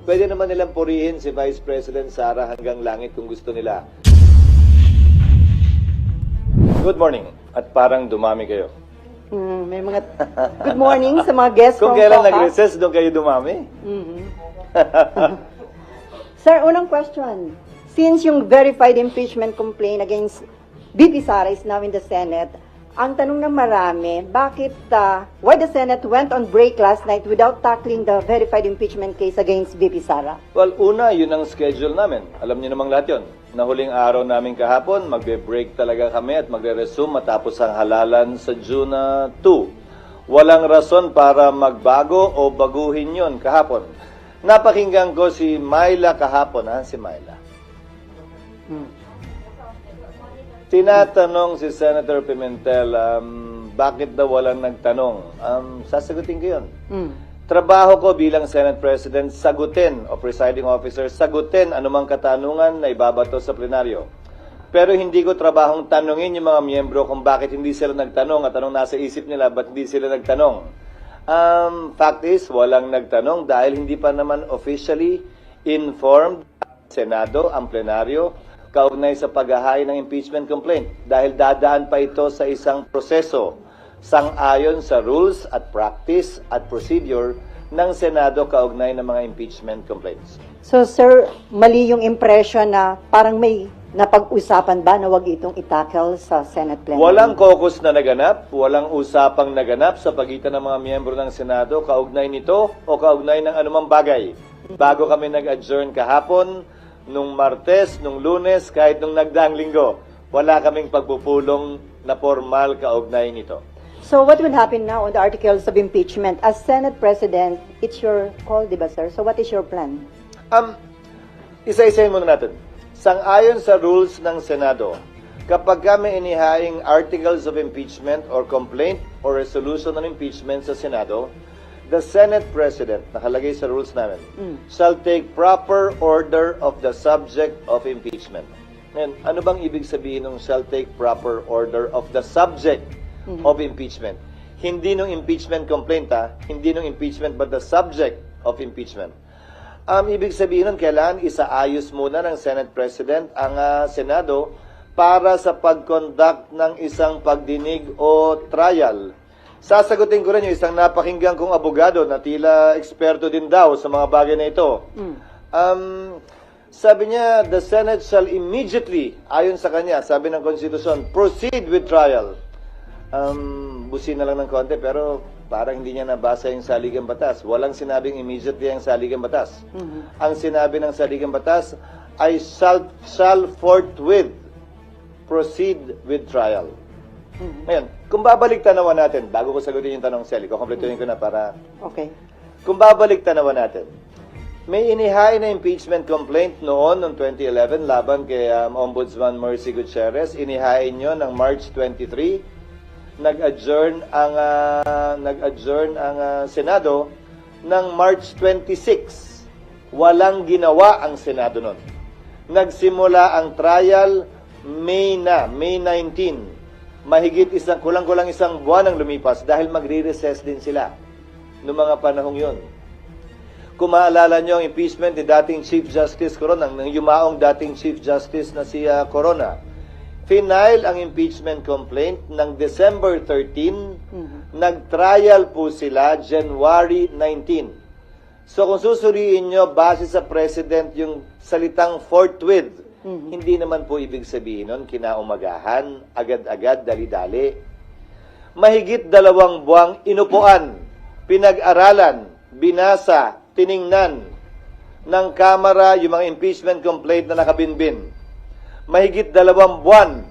Pwede naman nilang purihin si Vice President Sara hanggang langit kung gusto nila. Good morning. At parang dumami kayo. May mga good morning sa mga guests Kung from kailan Coca. nag-recess, doon kayo dumami. Sir, unang question. Since yung verified impeachment complaint against VP Sara is now in the Senate, ang tanong ng marami, bakit, why the Senate went on break last night without tackling the verified impeachment case against VP Sara? Well, una, yun ang schedule namin. Alam niyo namang lahat yun. Na huling araw namin kahapon, magbe-break talaga kami at magre-resume matapos ang halalan sa June 2. Walang rason para magbago o baguhin yun kahapon. Napakinggan ko si Myla kahapon, si Myla. Tinatanong si Senator Pimentel, bakit daw walang nagtanong? Sasagutin ko yun. Trabaho ko bilang Senate President, sagutin o presiding officer, sagutin anumang katanungan na ibabato sa plenaryo. Pero hindi ko trabahong tanungin yung mga miyembro kung bakit hindi sila nagtanong at anong nasa isip nila, ba't hindi sila nagtanong. Fact is, walang nagtanong dahil hindi pa naman officially informed Senado, ang plenaryo, kaugnay sa paghahain ng impeachment complaint. Dahil dadaan pa ito sa isang proseso sang-ayon sa rules at practice at procedure ng Senado kaugnay ng mga impeachment complaints. So, sir, mali yung impression na parang may napag-usapan ba na wag itong itackle sa Senate plenary? Walang caucus na naganap, walang usapang naganap sa pagitan ng mga miyembro ng Senado kaugnay nito o kaugnay ng anumang bagay. Bago kami nag-adjourn kahapon, nung Martes, nung Lunes, kahit nung nagdaang linggo, wala kaming pagpupulong na formal kaugnay nito. So what will happen now on the articles of impeachment? As Senate President, it's your call, di ba, sir? So what is your plan? Isa-isayin muna natin. Sang-ayon sa rules ng Senado, kapag kami inihaing articles of impeachment or complaint or resolution on impeachment sa Senado, the Senate President, nakalagay sa rules namin, shall take proper order of the subject of impeachment. Ngayon, ano bang ibig sabihin ng shall take proper order of the subject of impeachment? Hindi nung impeachment complaint, hindi nung impeachment, but the subject of impeachment. Ibig sabihin nun, kailangan isaayos muna ng Senate President ang Senado para sa pag-conduct ng isang pagdinig o trial. Sasagutin ko rin yung isang napakinggan kong abogado na tila eksperto din daw sa mga bagay na ito. Sabi niya, the Senate shall immediately, ayon sa kanya, sabi ng Constitution, proceed with trial. Busin na lang ng konti, pero parang hindi niya nabasa yung saligang batas. Walang sinabing immediately ang saligang batas. Ang sinabi ng saligang batas ay shall forthwith proceed with trial. Ngayon, kung babalik tanawan natin, bago ko sagutin yung tanong, Sally, kukompletuhin ko na para... Okay. Kung babalik tanawan natin, may inihain na impeachment complaint noong 2011 laban kay Ombudsman Mercy Gutierrez. Inihain nyo ng March 23. Nag-adjourn ang Senado ng March 26. Walang ginawa ang Senado noon. Nagsimula ang trial May 19. Mahigit kulang-kulang isang buwan ang lumipas dahil magre-recess din sila noong mga panahong yon. Kung maalala nyo ang impeachment ni dating Chief Justice Corona, ng yumaong dating Chief Justice na si Corona, final ang impeachment complaint ng December 13, nag-trial po sila January 19. So kung susuriin nyo, base sa President yung salitang forthwith, hindi naman po ibig sabihin nun, kinaumagahan, agad-agad, dali-dali. Mahigit 2 buwang inupuan, pinag-aralan, binasa, tiningnan ng Kamara yung mga impeachment complaint na nakabinbin. Mahigit 2 buwan,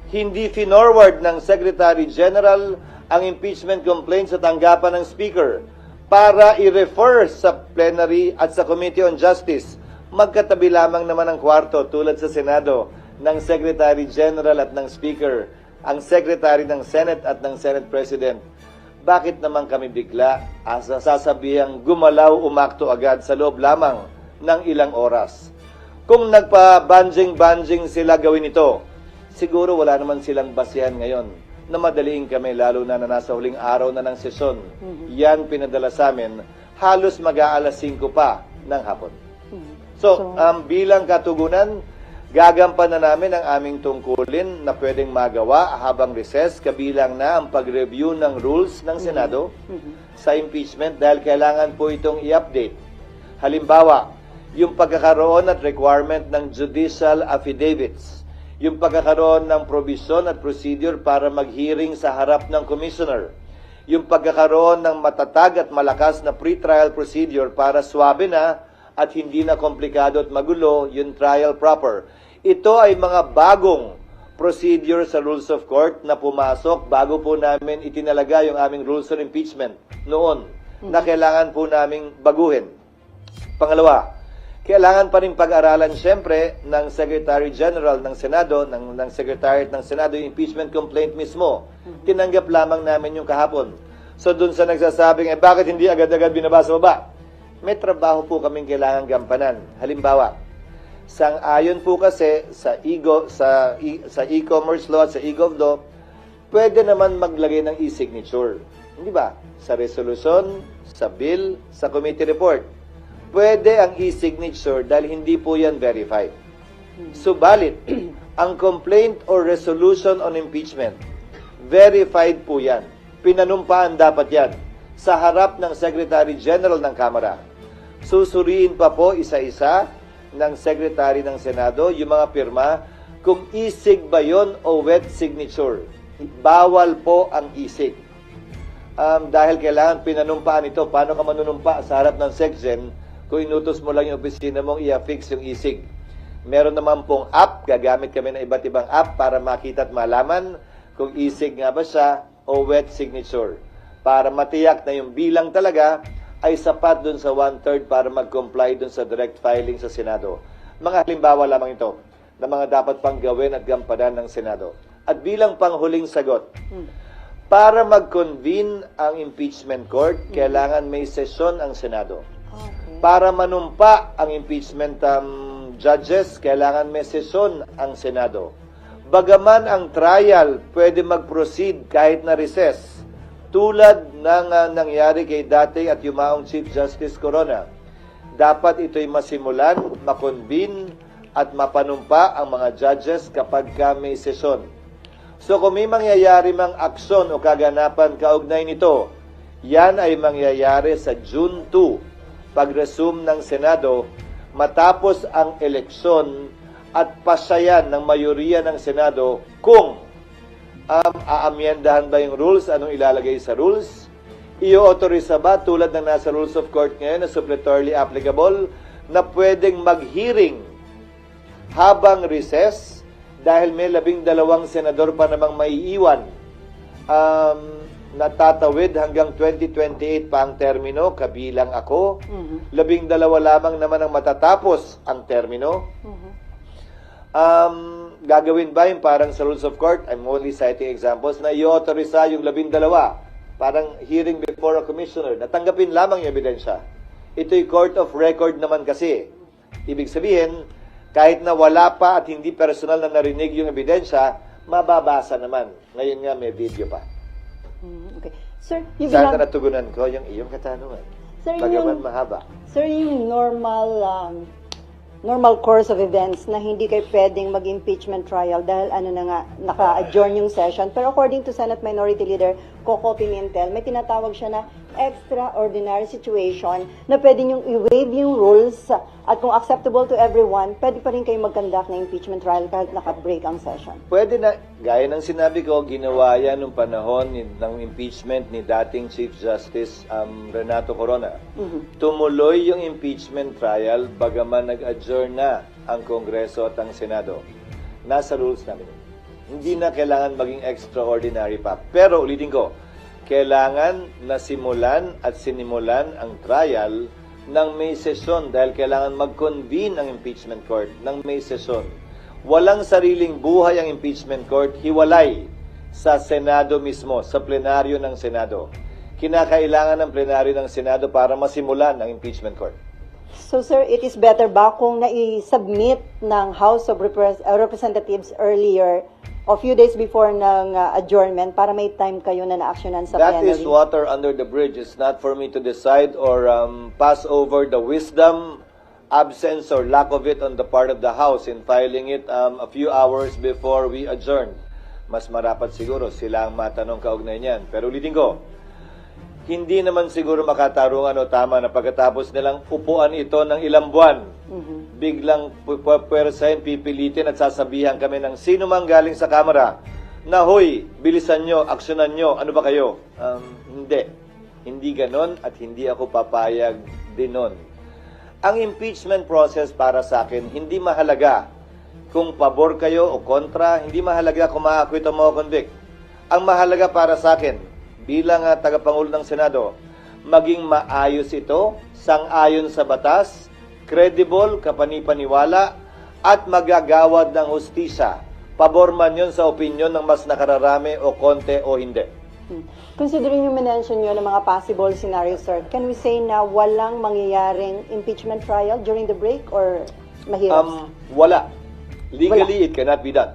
hindi finorward ng Secretary General ang impeachment complaint sa tanggapan ng Speaker para i-refer sa plenary at sa Committee on Justice. Magkatabi lamang naman ang kwarto tulad sa Senado ng Secretary General at ng Speaker, ang Secretary ng Senate at ng Senate President. Bakit naman kami bigla sasabihang gumalaw umakto agad sa loob lamang ng ilang oras? Kung nagpa-banjing-banjing sila gawin ito, siguro wala naman silang basihan ngayon na madaliin kami, lalo na nasa huling araw na ng sesyon. Yan pinadala sa amin, halos mag-aalas 5 pa ng hapon. So, bilang katugunan, gagampanan namin ang aming tungkulin na pwedeng magawa habang recess, kabilang na ang pag-review ng rules ng Senado sa impeachment dahil kailangan po itong i-update. Halimbawa, yung pagkakaroon at requirement ng judicial affidavits, yung pagkakaroon ng provision at procedure para mag-hearing sa harap ng commissioner, yung pagkakaroon ng matatag at malakas na pre-trial procedure para swabe na at hindi na komplikado at magulo yung trial proper. Ito ay mga bagong procedure sa rules of court na pumasok bago po namin itinalaga yung aming rules of impeachment noon na kailangan po naming baguhin. Pangalawa, kailangan pa rin pag-aralan siyempre ng Secretary General ng Senado, ng Secretariat ng Senado, yung impeachment complaint mismo. Tinanggap lamang namin yung kahapon. So dun sa nagsasabing, bakit hindi agad-agad binabasa baba? May trabaho po kaming kailangan gampanan. Halimbawa, sang-ayon po kasi sa e-commerce law at sa e-gov law, pwede naman maglagay ng e-signature. Hindi ba? Sa resolution, sa bill, sa committee report. Pwede ang e-signature dahil hindi po yan verified. Subalit, ang complaint or resolution on impeachment, verified po yan. Pinanumpaan dapat yan sa harap ng Secretary General ng Kamara. Susuriin pa po isa-isa ng Secretary ng Senado yung mga pirma kung e-sig ba yun o wet signature. Bawal po ang e-sig. Dahil kailangan pinanumpaan ito. Paano ka manunumpa sa harap ng SecGen kung inutos mo lang yung opisina mong i-affix yung e-sig? Meron naman pong app, gagamit kami ng iba't ibang app para makita at malaman kung e-sig nga ba siya o wet signature. Para matiyak na yung bilang talaga ay sapat dun sa 1/3 para mag-comply dun sa direct filing sa Senado. Mga halimbawa lamang ito na mga dapat pang gawin at gampanan ng Senado. At bilang panghuling sagot, para mag-convene ang impeachment court, kailangan may sesyon ang Senado. Para manumpa ang impeachment judges, kailangan may sesyon ang Senado. Bagaman ang trial pwede mag-proceed kahit na recess, tulad ng nangyari kay dating at yumaong Chief Justice Corona, dapat ito'y masimulan, makonvene at mapanumpa ang mga judges kapag may sesyon. So kung may mangyayari mang aksyon o kaganapan kaugnay nito, yan ay mangyayari sa June 2, pag-resume ng Senado, matapos ang eleksyon at pasyayan ng mayoriya ng Senado kung aamyendahan ba yung rules, anong ilalagay sa rules, i-authorize ba tulad ng nasa rules of court ngayon na suppletorily applicable na pwedeng mag-hearing habang recess dahil may 12 senador pa namang maiiwan natatawid hanggang 2028 pa ang termino, kabilang ako. 12 lamang naman ang matatapos ang termino. Gagawin ba yung parang sa rules of court, I'm only citing examples, na i-authorize yung 12, parang hearing before a commissioner, natanggapin lamang yung ebidensya. Ito'y court of record naman kasi. Ibig sabihin, kahit na wala pa at hindi personal na narinig yung ebidensya, mababasa naman. Ngayon nga may video pa. Okay. Sir, yung Sana natugunan ko yung iyong katanungan. Sir, Bagaman mahaba. Sir, yung normal course of events na hindi kayo pwedeng mag-impeachment trial dahil naka-adjourn yung session. Pero according to Senate Minority Leader Coco Pimentel, may tinatawag siya na extraordinary situation na pwede niyong i-waive yung rules at kung acceptable to everyone, pwede pa rin kayo mag-conduct ng impeachment trial kahit naka-break ang session. Pwede na, gaya ng sinabi ko, ginawa yan nung panahon ng impeachment ni dating Chief Justice Renato Corona. Tumuloy yung impeachment trial bagaman nag-adjourn na ang Kongreso at ang Senado. Nasa rules namin. Hindi na kailangan maging extraordinary pa. Pero ulitin ko, kailangan nasimulan at sinimulan ang trial ng may sesyon dahil kailangan mag-convene ang impeachment court ng may sesyon. Walang sariling buhay ang impeachment court, hiwalay sa Senado mismo, sa plenaryo ng Senado. Kinakailangan ng plenaryo ng Senado para masimulan ang impeachment court. So sir, it is better ba kung nai-submit ng House of Representatives earlier a few days before ng adjournment para may time kayo na na-actionan sa That plenary? is water under the bridge. It's not for me to decide or pass over the wisdom absence or lack of it on the part of the House in filing it a few hours before we adjourned. Mas marapat siguro sila ang matanong kaugnay niyan. Pero ulitin ko, hindi naman siguro makatarungan o tama na pagkatapos nilang upuan ito ng ilang buwan, biglang pwersahin, pipilitin at sasabihan kami ng sino mang galing sa Kamara na, hoy, bilisan nyo, aksyonan nyo, ano ba kayo? Hindi. Hindi ganon at hindi ako papayag din nun. Ang impeachment process para sa akin, hindi mahalaga kung pabor kayo o kontra, hindi mahalaga kung ma-acquit o ma-convict. Ang mahalaga para sa akin, bilang tagapangulo ng Senado, maging maayos ito, sang-ayon sa batas, credible, kapanipaniwala, at magagawad ng hustisya. Pabor man yun sa opinyon ng mas nakararami o konti o hindi. Considering yung mention nyo ng mga possible scenarios, sir, can we say na walang mangyayaring impeachment trial during the break or mahirap? Wala. Legally, it cannot be done.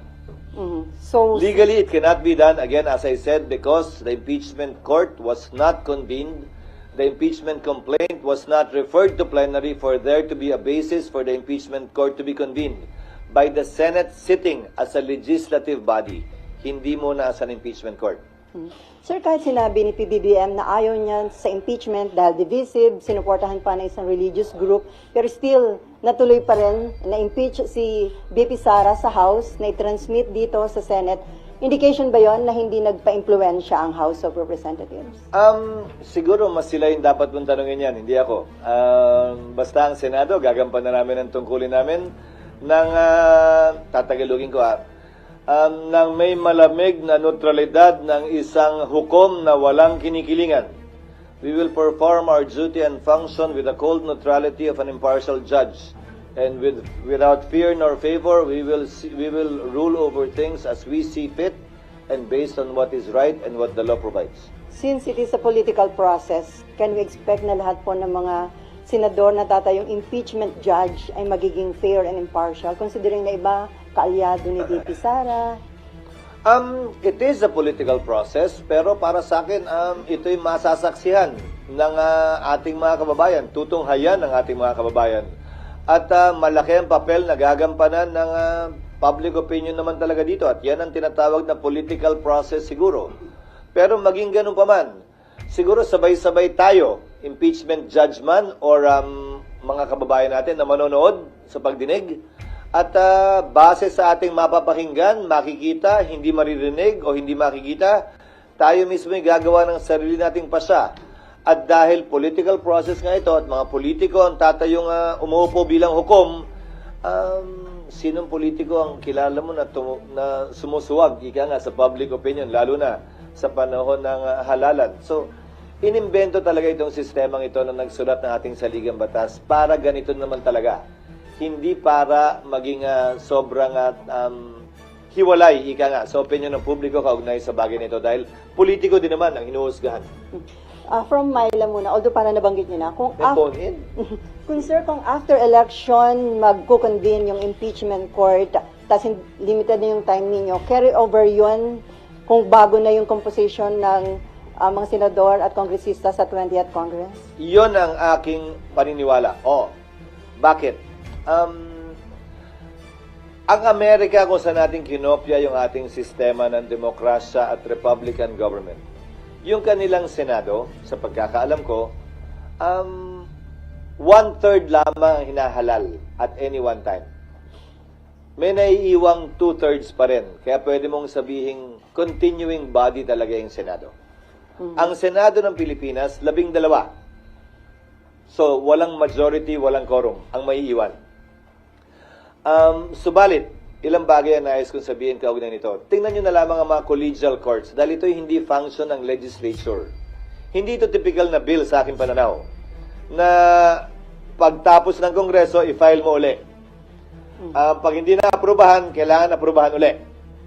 So, Legally, it cannot be done, again, as I said, because the impeachment court was not convened. The impeachment complaint was not referred to plenary for there to be a basis for the impeachment court to be convened by the Senate sitting as a legislative body, hindi muna as an impeachment court. sir, kahit sinabi ni PBBM na ayaw niya sa impeachment dahil divisive, sinuportahan pa ng isang religious group, pero still, natuloy pa rin na-impeach si BP Sara sa House, na i-transmit dito sa Senate. Indication ba yon na hindi nagpa-impluensya ang House of Representatives? Siguro mas sila yung dapat mong tanongin yan, hindi ako. Basta ang Senado, gagampanan namin ang tungkulin namin ng, tatagalugin ko ng may malamig na neutralidad ng isang hukom na walang kinikilingan. We will perform our duty and function with the cold neutrality of an impartial judge. And without fear nor favor, we will rule over things as we see fit and based on what is right and what the law provides. Since it is a political process, can we expect na lahat po ng mga senador na tatayong impeachment judge ay magiging fair and impartial, considering na iba kaalyado ni VP Sara? It is a political process, pero para sa akin, ito'y masasaksihan ng ating mga kababayan, tutunghayan ng ating mga kababayan. At malaki ang papel na gagampanan ng public opinion naman talaga dito. At yan ang tinatawag na political process siguro. Pero maging ganun pa man, siguro sabay-sabay tayo, impeachment judge man or mga kababayan natin na manonood sa pagdinig. At base sa ating mapapakinggan, makikita, hindi maririnig o hindi makikita, tayo mismo ay gagawa ng sarili nating pasya. At dahil political process nga ito at mga politiko ang tatayong umuupo bilang hukom, sinong politiko ang kilala mo na sumusuwag, ika nga, sa public opinion, lalo na sa panahon ng halalan. So, inimbento talaga itong sistemang ito na nagsulat ng ating saligang batas para ganito naman talaga. Hindi para maging sobrang hiwalay, ika nga, sa opinion ng publiko kaugnay sa bagay nito dahil politiko din naman ang hinuhusgahan. From Myla muna, although para nabanggit niyo na, kung Kung sir, kung after election magko-convene yung impeachment court, tapos limited na yung time ninyo, carry over yun kung bago na yung composition ng mga senador at kongresista sa 20th Congress? Iyon ang aking paniniwala. Bakit? Ang Amerika kung saan natin kinopya yung ating sistema ng demokrasya at Republican government. Yung kanilang Senado, sa pagkakaalam ko, 1/3 lamang ang hinahalal at any one time. May naiiwang 2/3 pa rin. Kaya pwede mong sabihing continuing body talaga yung Senado. Ang Senado ng Pilipinas, 12. So, walang majority, walang quorum ang maiiwan. Subalit, ilang bagay ang nais kong sabihin kaugnay nito. Tingnan nyo na lamang ang mga collegial courts dahil ito'y hindi function ng legislature. Hindi ito typical na bill sa aking pananaw na pagtapos ng Kongreso, i-file mo uli. Pag hindi na-aprobahan, kailangan aprobahan uli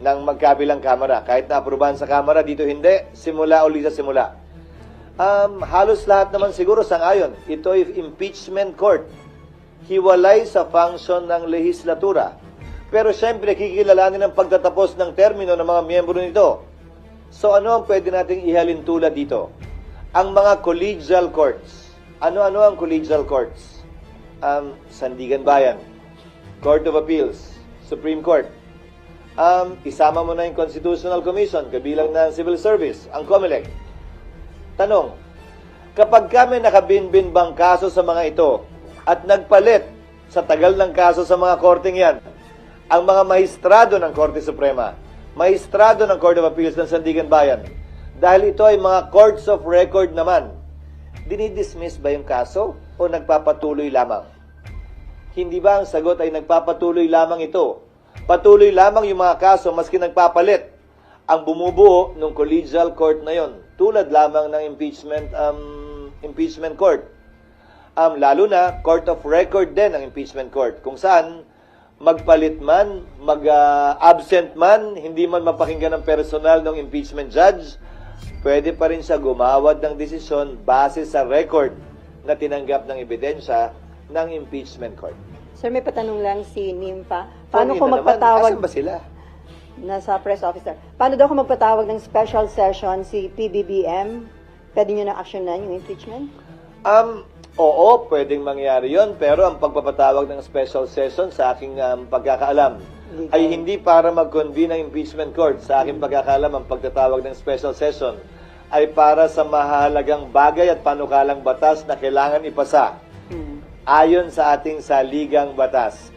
ng magkabilang kamara. Kahit na-aprobahan sa kamara, dito hindi, simula uli sa simula. Halos lahat naman siguro sang-ayon. Ito'y impeachment court. Hiwalay sa function ng lehislatura. Pero siyempre, kikilalanin ang pagtatapos ng termino ng mga miyembro nito. So ano ang pwede nating ihalin tulad dito? Ang mga collegial courts. Ano-ano ang collegial courts? Sandigan Bayan, Court of Appeals, Supreme Court. Isama mo na yung Constitutional Commission, kabilang na ang Civil Service, ang COMELEC. Tanong, kapag kami nakabinbin bang kaso sa mga ito at nagpalit sa tagal ng kaso sa mga korteng yan, ang mga mahistrado ng Korte Suprema, mahistrado ng Court of Appeals ng Sandigan Bayan, dahil ito ay mga courts of record naman, dinidismiss ba yung kaso o nagpapatuloy lamang? Hindi ba ang sagot ay nagpapatuloy lamang ito? Patuloy lamang yung mga kaso maski nagpapalit ang bumubuo ng collegial court na yon, tulad lamang ng impeachment court. Lalo na court of record din ang impeachment court, kung saan magpalit man, mag-absent man, hindi man mapakinggan ng personal ng impeachment judge, pwede pa rin siya gumawad ng desisyon base sa record na tinanggap ng ebidensya ng impeachment court. Sir, may patanong lang si Nimpa. Sorry Paano kung na naman, magpatawag... asan ba sila? Nasa press officer. Paano daw kung magpatawag ng special session si PBBM? Pwede nyo na actionan yung impeachment? Oo, pwedeng mangyari yon, pero ang pagpapatawag ng special session sa aking pagkakaalam ay hindi para mag-convene ng impeachment court. Sa aking pagkakaalam, ang pagtatawag ng special session ay para sa mahalagang bagay at panukalang batas na kailangan ipasa ayon sa ating saligang batas.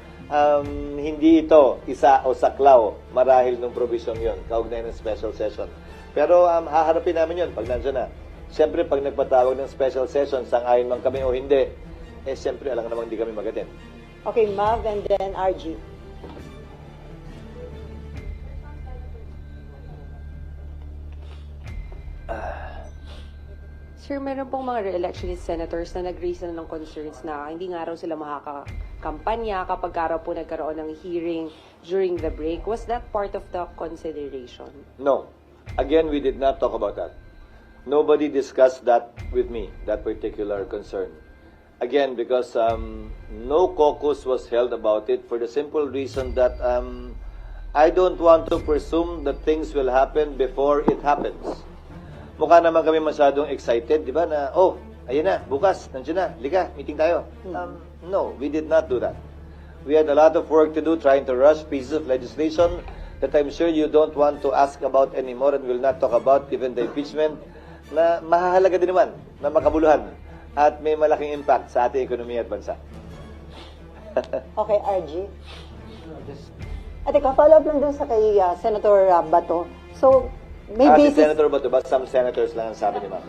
Hindi ito isa o saklaw marahil ng provision yon, kaugnay ng special session. Pero haharapin namin yon pag nandiyan na. Siyempre, pag nagpatawag ng special session, sang-ayon man kami o hindi, siyempre, alam namang hindi kami magatin. Okay, Mav and then RG. Sir, meron pong mga re-electionist senators na nag-raise na ng concerns na hindi nga raw sila makakampanya kapag araw po nagkaroon ng hearing during the break. Was that part of the consideration? No. Again, we did not talk about that. Nobody discussed that with me, that particular concern. Again, because no caucus was held about it for the simple reason that I don't want to presume that things will happen before it happens. Mukha naman kami masyadong excited, di ba, na, oh, ayun na, bukas, nandiyan na, lika, meeting tayo. No, we did not do that. We had a lot of work to do trying to rush pieces of legislation that I'm sure you don't want to ask about anymore and will not talk about given the impeachment na mahahalaga din naman na makabuluhan at may malaking impact sa ating ekonomiya at bansa. Okay, RG. At ikaw, follow up lang dun sa kay Senator Bato. So, may Si basis... Senator Bato, but some senators lang ang sabi ni Ma'am.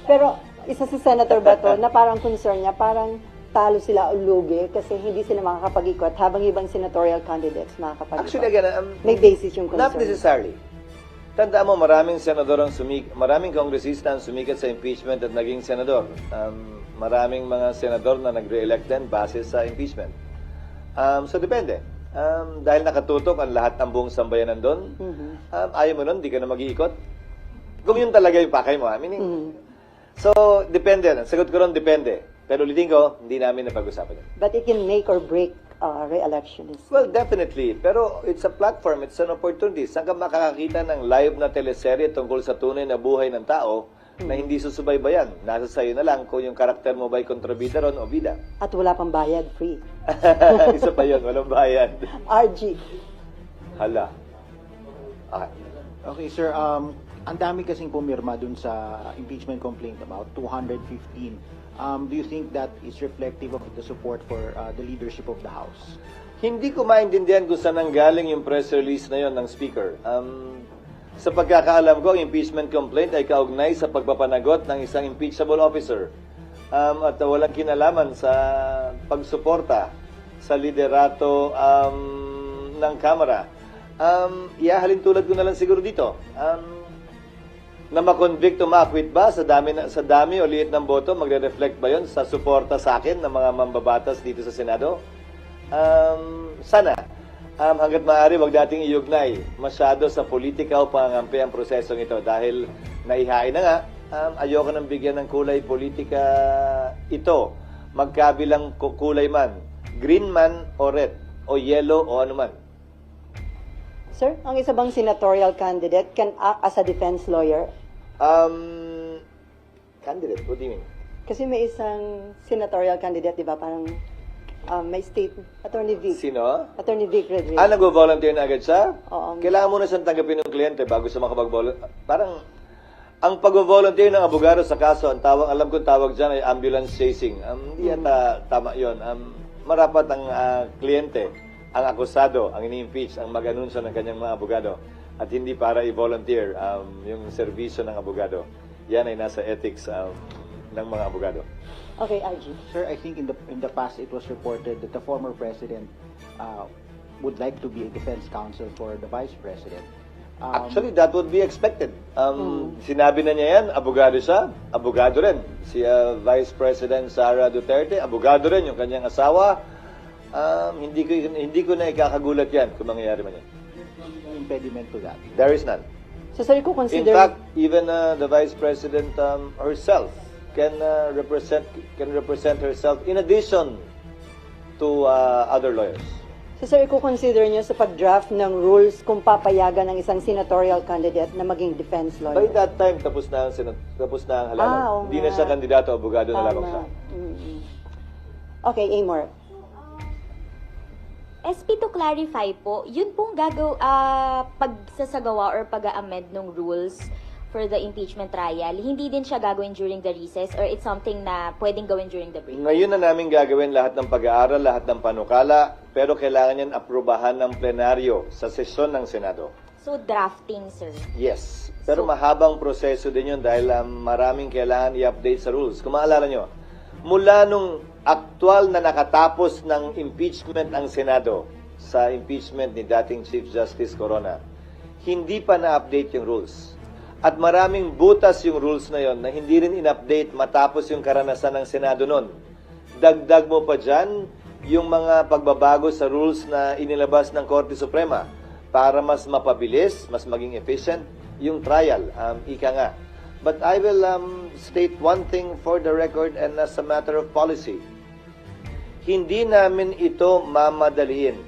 Pero isa si Senator Bato na parang concern niya, parang talo sila o lugi kasi hindi sila makakapag-ikot habang ibang senatorial candidates makakapag-ikot. Actually, again, may basis yung concern. not necessarily. Tandaan mo, maraming senador maraming kongresista ang sumikat sa impeachment at naging senador. Maraming mga senador na nagre-elect din base sa impeachment. So, depende. Dahil nakatutok ang lahat ng buong sambayanan doon, ayaw mo nun, di ka na mag-iikot. Kung yun talaga yung pakay mo, meaning. So, depende. Ang sagot ko ron, depende. Pero ulitin ko, hindi namin napag-usapan yun. But it can make or break re-electionists. Well, definitely. Pero it's a platform, it's an opportunity. Saan ka makakakita ng live na teleserye tungkol sa tunay na buhay ng tao na hindi susubaybayan? Nasa sayo na lang kung yung karakter mo ba'y kontrabida ron o bida. At wala pang bayad, free. Isa pa yun, walang bayad. RG. Hala. Okay. Okay, sir. Ang dami kasing pumirma dun sa impeachment complaint, about 215. Do you think that is reflective of the support for the leadership of the House? Hindi ko maintindihan kung saan nanggaling yung press release na yon ng Speaker. Sa pagkakaalam ko, ang impeachment complaint ay kaugnay sa pagpapanagot ng isang impeachable officer at walang kinalaman sa pagsuporta sa liderato ng Kamara. Ihahalin tulad ko na lang siguro dito. Na ma-convict o ma-acquit ba sa dami o liit ng boto, magre-reflect ba yon sa suporta sa akin ng mga mambabatas dito sa Senado? Sana. Hanggat maaari, wag dating iugnay masyado sa politika o pangangampi ang prosesong ito dahil naihain na nga, ayoko nang bigyan ng kulay politika ito. Magkabilang kulay man, green man o red, o yellow o ano man. Sir, ang isa bang senatorial candidate can act as a defense lawyer? Candidate, what do you mean? Kasi may isang senatorial candidate, di ba? Parang may state, Attorney Vic. Sino? Attorney Vic Rodriguez. Nag-volunteer na agad siya? Oo. Kailangan muna siyang tanggapin ng kliyente bago siya makapag-volunteer. Parang, ang pag-volunteer ng abogado sa kaso, ang tawag, alam kong tawag dyan ay ambulance chasing. Hindi yata tama yun. Marapat ang kliyente, ang akusado, ang ini-impeach, ang mag-anunsyo ng kanyang mga abogado. At hindi para i-volunteer yung serbisyo ng abogado. Yan ay nasa ethics ng mga abogado. Okay, RG. Sir, I think in the past it was reported that the former president would like to be a defense counsel for the vice president. Actually, that would be expected. Sinabi na niya yan, abogado siya, abogado rin. Si Vice President Sara Duterte, abogado rin yung kanyang asawa. Hindi ko na ikakagulat yan kung mangyayari man yan. impediment to that. There is none. So, sir, ko In consider... fact, even the Vice President herself can represent herself in addition to other lawyers. So, sir, consider niyo sa pag-draft ng rules kung papayagan ng isang senatorial candidate na maging defense lawyer? By that time, tapos na ang halalan. oo Hindi na nga. siya kandidato, abogado na lamang siya. Mm-mm. Okay, Amor. SP, to clarify po, yun pong pagsasagawa or pag-amend ng rules for the impeachment trial, hindi din siya gagawin during the recess or it's something na pwedeng gawin during the break? Ngayon na namin gagawin lahat ng pag-aaral, lahat ng panukala, pero kailangan yan aprubahan ng plenaryo sa sesyon ng Senado. So, drafting, sir. Yes. Pero mahabang proseso din yun dahil maraming kailangan i-update sa rules. Kung maalala nyo, mula nung aktual na nakatapos ng impeachment ang Senado sa impeachment ni dating Chief Justice Corona, hindi pa na-update yung rules. At maraming butas yung rules na yon na hindi rin in-update matapos yung karanasan ng Senado noon. Dagdag mo pa dyan yung mga pagbabago sa rules na inilabas ng Korte Suprema para mas mapabilis, mas maging efficient yung trial. Ika nga. But I will state one thing for the record and as a matter of policy. Hindi namin ito mamadaliin.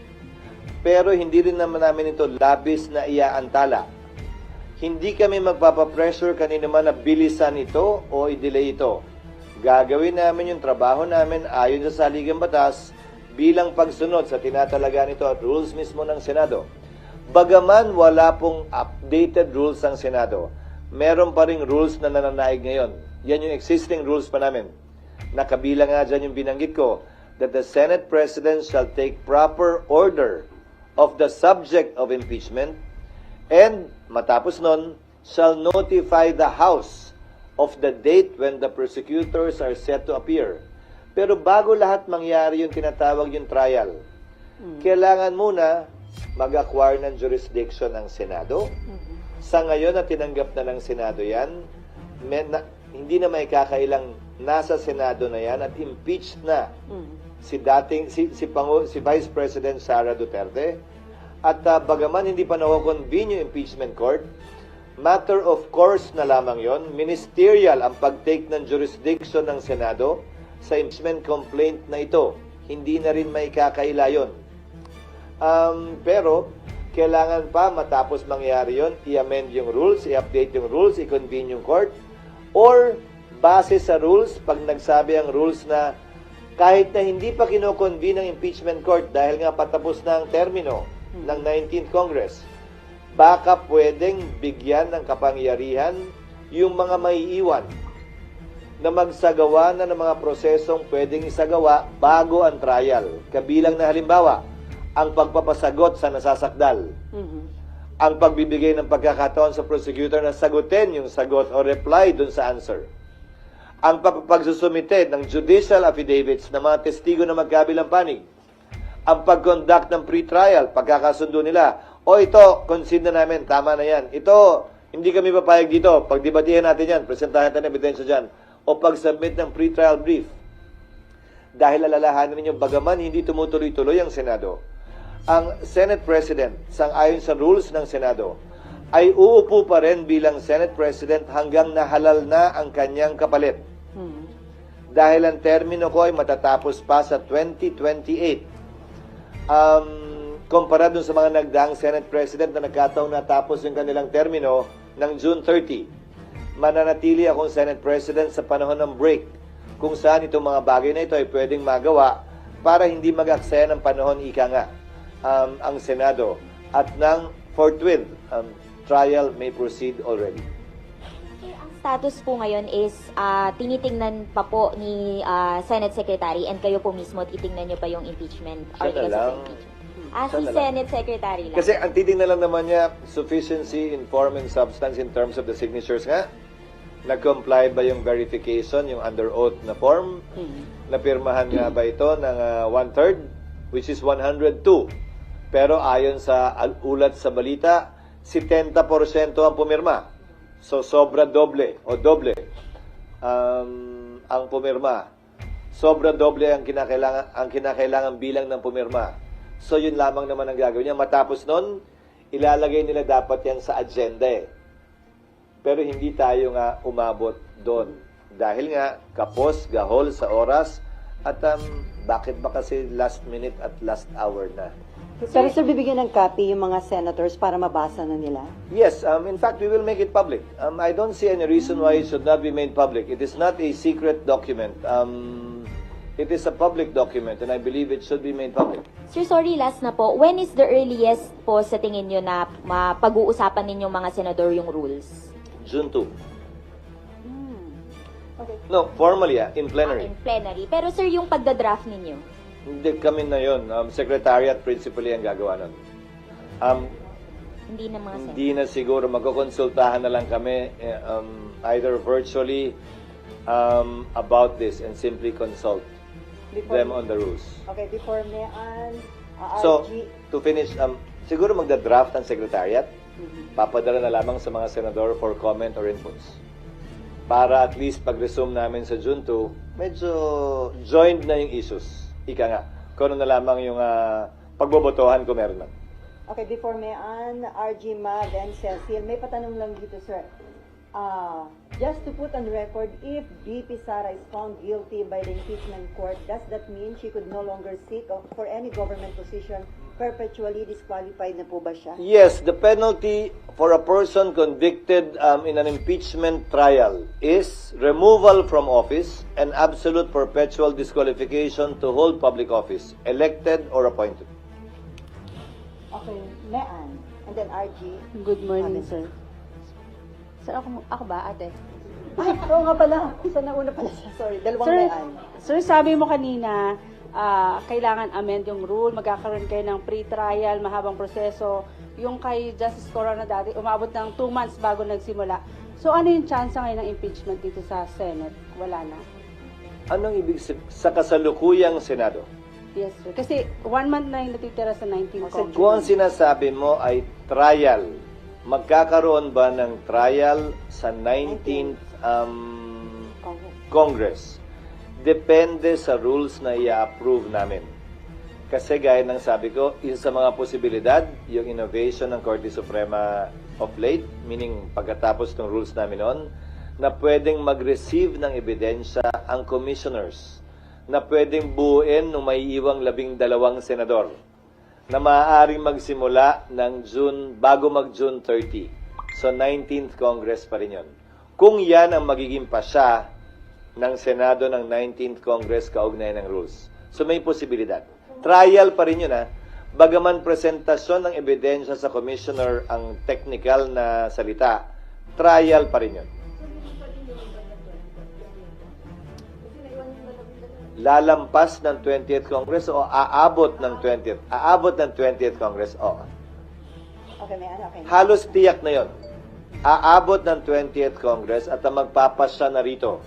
Pero hindi rin naman namin ito labis na iaantala. Hindi kami magpapapressure kanino man na bilisan ito o i-delay ito. Gagawin namin yung trabaho namin ayon sa saligang batas bilang pagsunod sa tinatalaga nito at rules mismo ng Senado. Bagaman wala pong updated rules ng Senado, meron pa ring rules na nananaig ngayon. Yan yung existing rules pa namin. Nakabilang nga dyan yung binanggit ko that the Senate President shall take proper order of the subject of impeachment and matapos nun, shall notify the House of the date when the prosecutors are set to appear. Pero bago lahat mangyari yung tinatawag yung trial, kailangan muna mag-acquire ng jurisdiction ng Senado. Sa ngayon na tinanggap na ng Senado yan, hindi na may kakailang nasa Senado na yan at impeached na si Vice President Sara Duterte. At bagaman hindi pa na-convene yung impeachment court, matter of course na lamang yon, ministerial ang pag-take ng jurisdiction ng Senado sa impeachment complaint na ito. Hindi na rin may kakaila yun. Pero, kailangan pa matapos mangyari yon, i-amend yung rules, i-update yung rules, i-convene yung court, or base sa rules, pag nagsabi ang rules na kahit na hindi pa kino-convene ang impeachment court dahil nga patapos na ang termino ng 19th Congress, baka pwedeng bigyan ng kapangyarihan yung mga maiiwan na magsagawa na ng mga prosesong pwedeng isagawa bago ang trial. Kabilang na halimbawa, ang pagpapasagot sa nasasakdal, ang pagbibigay ng pagkakataon sa prosecutor na sagutin yung sagot o reply dun sa answer, ang pagsusumite ng judicial affidavits ng mga testigo na magkabilang panig, ang pag-conduct ng pre-trial, pagkakasundo nila, ito, concede na namin, tama na yan. Ito, hindi kami papayag dito. Pagdebatihan natin yan, presentahan natin ebidensya dyan. O pag-submit ng pre-trial brief. Dahil alalahanin ninyo, bagaman hindi tumutuloy-tuloy ang Senado, ang Senate President, sang-ayon sa rules ng Senado, ay uupo pa rin bilang Senate President hanggang nahalal na ang kanyang kapalit. Dahil ang termino ko ay matatapos pa sa 2028. Kumpara dun sa mga nagdaang Senate President na nagkataong natapos yung kanilang termino ng June 30. Mananatili akong Senate President sa panahon ng break kung saan itong mga bagay na ito ay pwedeng magawa para hindi mag-aksaya ng panahon, ika nga, ang Senado at nang forthwith, trial may proceed already. Ang status po ngayon is tinitingnan pa po ni Senate Secretary and kayo po mismo titingnan nyo pa yung impeachment Siya na articles lang. of impeachment. Siya Si na lang. Senate Secretary lang. Kasi ang titingnan lang naman niya, sufficiency in form and substance in terms of the signatures nga. Nag-comply ba yung verification, yung under oath na form? Napirmahan nga ba ito ng 1/3, which is 102. Pero ayon sa ulat sa balita, 70% ang pumirma. So sobra doble o doble ang pumirma. Sobra doble ang kinakailangan bilang ng pumirma. So yun lamang naman ang gagawin niya. Matapos nun, ilalagay nila dapat yan sa agenda eh. Pero hindi tayo nga umabot doon. Dahil nga, kapos, gahol sa oras, at bakit ba kasi last minute at last hour na? Pero sir, bibigyan ng copy yung mga senators para mabasa na nila? Yes, in fact, we will make it public. I don't see any reason why it should not be made public. It is not a secret document. It is a public document and I believe it should be made public. Sir, sorry, last na po. When is the earliest po sa tingin nyo na mapag-uusapan ninyong mga senador yung rules? June 2. Okay. No, formally, in plenary. In plenary. Pero sir, yung pagdadraft ninyo? Hindi kami na yun. Secretariat principally ang gagawa nun. Hindi na mga senador? Hindi na siguro. Magkukonsultahan na lang kami either virtually about this and simply consult them on the rules. Okay, before Mayan, So, RG, to finish, siguro magda-draft ang secretariat. Papadala na lamang sa mga senador for comment or inputs. Para at least pag-resume namin sa June 2, medyo joined na yung issues. Ika nga, kung ano na lamang yung pagbobotohan kung meron man. okay, before Mayan, RG, Ma, then Cecil, may patanong lang dito, sir. Just to put on record, if VP Sara is found guilty by the impeachment court, does that mean she could no longer seek for any government position? Perpetually disqualified na po ba siya? Yes, the penalty for a person convicted in an impeachment trial is removal from office and absolute perpetual disqualification to hold public office, elected or appointed. Okay, Mayan, and then RG. Good morning, Ate. sir. Sir, ako ba, ate? Ay, oo nga pala. Isa na una pala siya. Sorry, dalawang Sir, Mayan. sir, sabi mo kanina, kailangan amend yung rule, magkakaroon kayo ng pre-trial, mahabang proseso. Yung kay Justice Corona dati, umabot ng 2 months bago nagsimula. So, ano yung chance ngayon ng impeachment dito sa Senate? Wala na. Anong ibig sa kasalukuyang Senado? Yes, sir. Kasi 1 month na yung natitira sa 19 Kung ang sinasabi mo ay trial, magkakaroon ba ng trial sa 19th Congress? Depende sa rules na i-approve namin. Kasi gaya ng sabi ko, isa sa mga posibilidad, yung innovation ng Korte Suprema of late, meaning pagkatapos ng rules namin noon, na pwedeng mag-receive ng ebidensya ang commissioners, na pwedeng buuin ng may iwang 12 senador, na maaaring magsimula ng June, bago mag-June 30. So, 19th Congress pa rin yun. Kung yan ang magiging pasya ng Senado ng 19th Congress kaugnay ng rules. So, may posibilidad. Trial pa rin yun, ha? Bagaman presentasyon ng ebidensya sa commissioner ang technical na salita, trial pa rin yun. Lalampas ng 20th Congress o aabot ng 20th? Aabot ng 20th Congress, oo. Okay, Mayan, okay. Halos tiyak na yon. Aabot ng 20th Congress at ang magpapasya na rito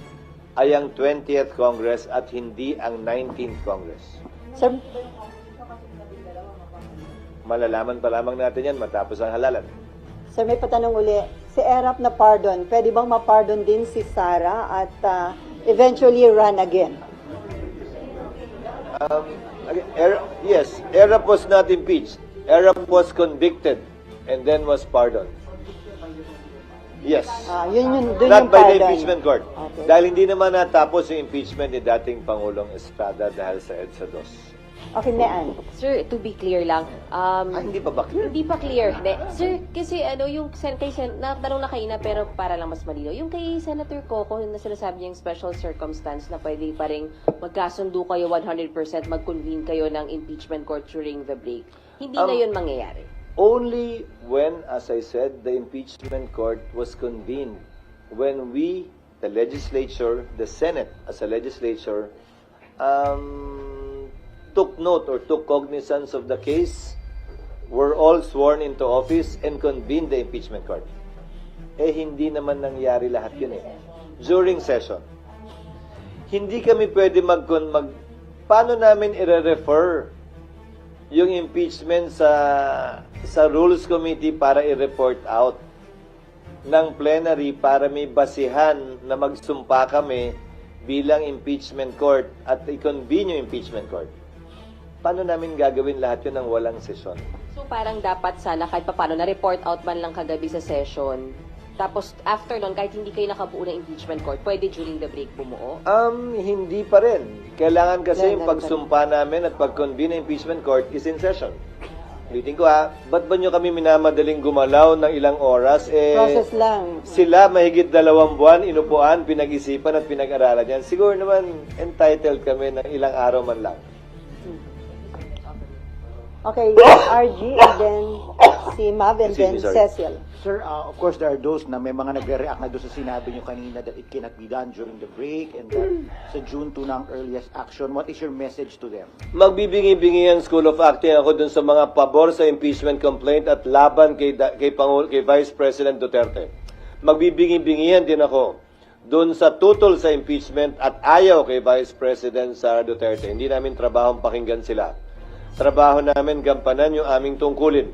ay ang 20th Congress at hindi ang 19th Congress. Sir, Malalaman pa lamang natin yan matapos ang halalan. sir, may patanong uli. Si ERAP na pardon, pwede bang ma-pardon din si Sara at eventually run again? Yes, Erap was not impeached. Erap was convicted and then was pardoned. Yes. Dun Not yung by the pardon. impeachment court. Okay. Dahil hindi naman natapos yung impeachment ni dating Pangulong Estrada dahil sa EDSA 2. Okay, Mean. Sir, to be clear lang, Hindi pa ba clear? hindi pa clear. Hindi. Sir, kasi yung natanong na kanina pero para lang mas malinaw. Yung kay Senator Coco na sinasabi niyang special circumstance na pwede pa rin magkasundo kayo 100%, mag-convene kayo ng impeachment court during the break. Hindi na yun mangyayari. Only when, as I said, the impeachment court was convened. When we, the legislature, the Senate as a legislature, took note or took cognizance of the case, were all sworn into office and convened the impeachment court. Hindi naman nangyari lahat yun during session. Hindi kami pwede paano namin i-refer yung impeachment sa Rules Committee para i-report out ng plenary para may basihan na magsumpa kami bilang impeachment court at i-convene yung impeachment court. Paano namin gagawin lahat yun ng walang sesyon? So parang dapat sana kahit paano na-report out man lang kagabi sa session. Tapos after nun, kahit hindi kayo nakabuo ng impeachment court, pwede during the break bumuo? Hindi pa rin. Kailangan kasi yung Kailangan pagsumpa namin at pag-convene ng impeachment court is in session. Ulitin ko ba't ba nyo kami minamadaling gumalaw ng ilang oras? Process lang. Sila mahigit 2 buwan, inupuan, pinag-isipan at pinag-aralan yan. Siguro naman entitled kami ng ilang araw man lang. Okay, RG, and then si Mav, and Excuse me, then sorry. Cecil. Sir, of course, there are those na may mga nagre-react na doon sa sinabi nyo kanina that it cannot be done during the break and that sa June 2 na ang earliest action. What is your message to them? Magbibingi-bingi ang School of Acting ako dun sa mga pabor sa impeachment complaint at laban kay Vice President Duterte. Magbibingi-bingihan din ako dun sa tutol sa impeachment at ayaw kay Vice President Sara Duterte. Hindi namin trabahong pakinggan sila. Trabaho namin gampanan yung aming tungkulin.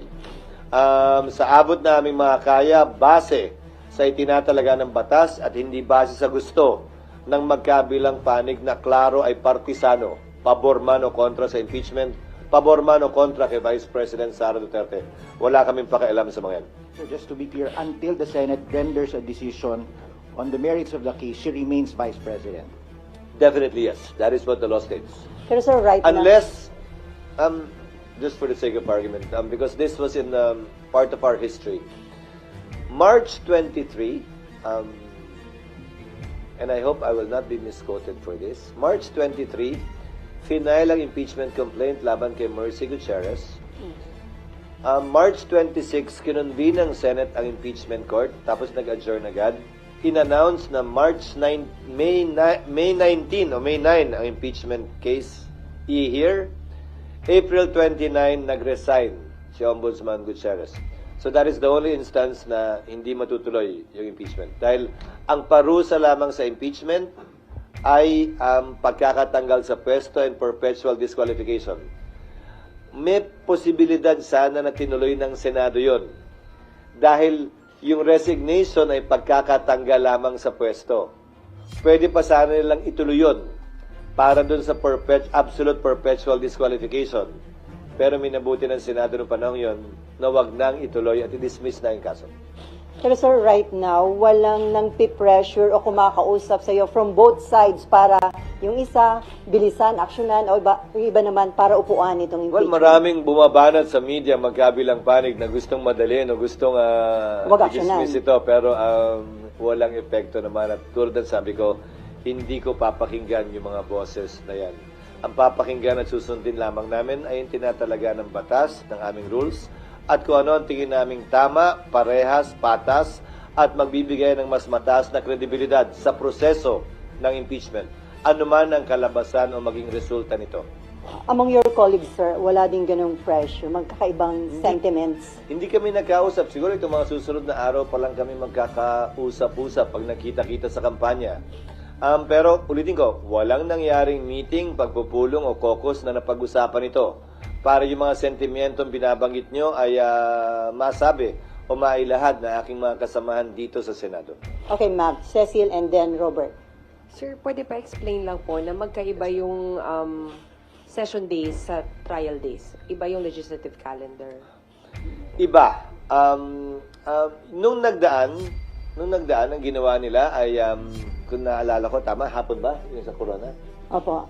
Sa abot na aming mga kaya, base sa itinatalaga ng batas at hindi base sa gusto ng magkabilang panig na klaro ay partisano, pabor man o kontra sa impeachment, pabor man o kontra kay Vice President Sara Duterte. Wala kaming pakialam sa mga yan. So just to be clear, until the Senate renders a decision on the merits of the case, she remains Vice President. Definitely yes. That is what the law states. Pero sir, right now, Unless, just for the sake of argument, because this was in part of our history. March 23, and I hope I will not be misquoted for this. March 23, final ang impeachment complaint laban kay Mercy Gutierrez. March 26, kinonvene ng Senate ang impeachment court, tapos nag-adjourn agad. In-announce na May 9 ang impeachment case i-hear. April 29, nag-resign si Ombudsman Gutierrez. So that is the only instance na hindi matutuloy yung impeachment. Dahil ang parusa lamang sa impeachment ay pagkakatanggal sa pwesto and perpetual disqualification. May posibilidad sana na tinuloy ng Senado yon. Dahil yung resignation ay pagkakatanggal lamang sa pwesto. Pwede pa sana nilang ituloy yun para dun sa absolute perpetual disqualification. Pero minabuti ng Senado noong panahon yon na wag nang ituloy at i-dismiss na yung kaso. pero sir, right now, walang nang pressure o kumakausap sa'yo from both sides para yung isa, bilisan, aksyonan, o yung iba naman para upuan itong Well, impeachment. maraming bumabanat sa media magkabilang panig na gustong madalhin o gustong Wag i-dismiss aksyonan. ito. Pero walang epekto naman. At tulad ng sabi ko, hindi ko papakinggan yung mga boses na yan. Ang papakinggan at susundin lamang namin ay yung tinatalaga ng batas, ng aming rules, at kung ano ang tingin naming tama, parehas, patas, at magbibigay ng mas mataas na kredibilidad sa proseso ng impeachment. Ano man ang kalabasan o maging resulta nito. Among your colleagues, sir, wala din ganung pressure, magkakaibang sentiments. Hindi kami nagkausap. Siguro itong mga susunod na araw pa lang kami magkakausap-usap pag nakita-kita sa kampanya. Pero ulitin ko, walang nangyaring meeting, pagpupulong o caucus na napag-usapan ito para yung mga sentimentong binabanggit nyo ay masabi o mailahad na aking mga kasamahan dito sa Senado. Okay, Mav, Cecil, and then Robert. Sir, pwede pa explain lang po na magkaiba yung session days sa trial days. Iba yung legislative calendar. Iba. Nung nagdaan, Nung nagdaan, ang ginawa nila ay, kung naalala ko, tama, hapon ba? Yung sa Corona? Opo.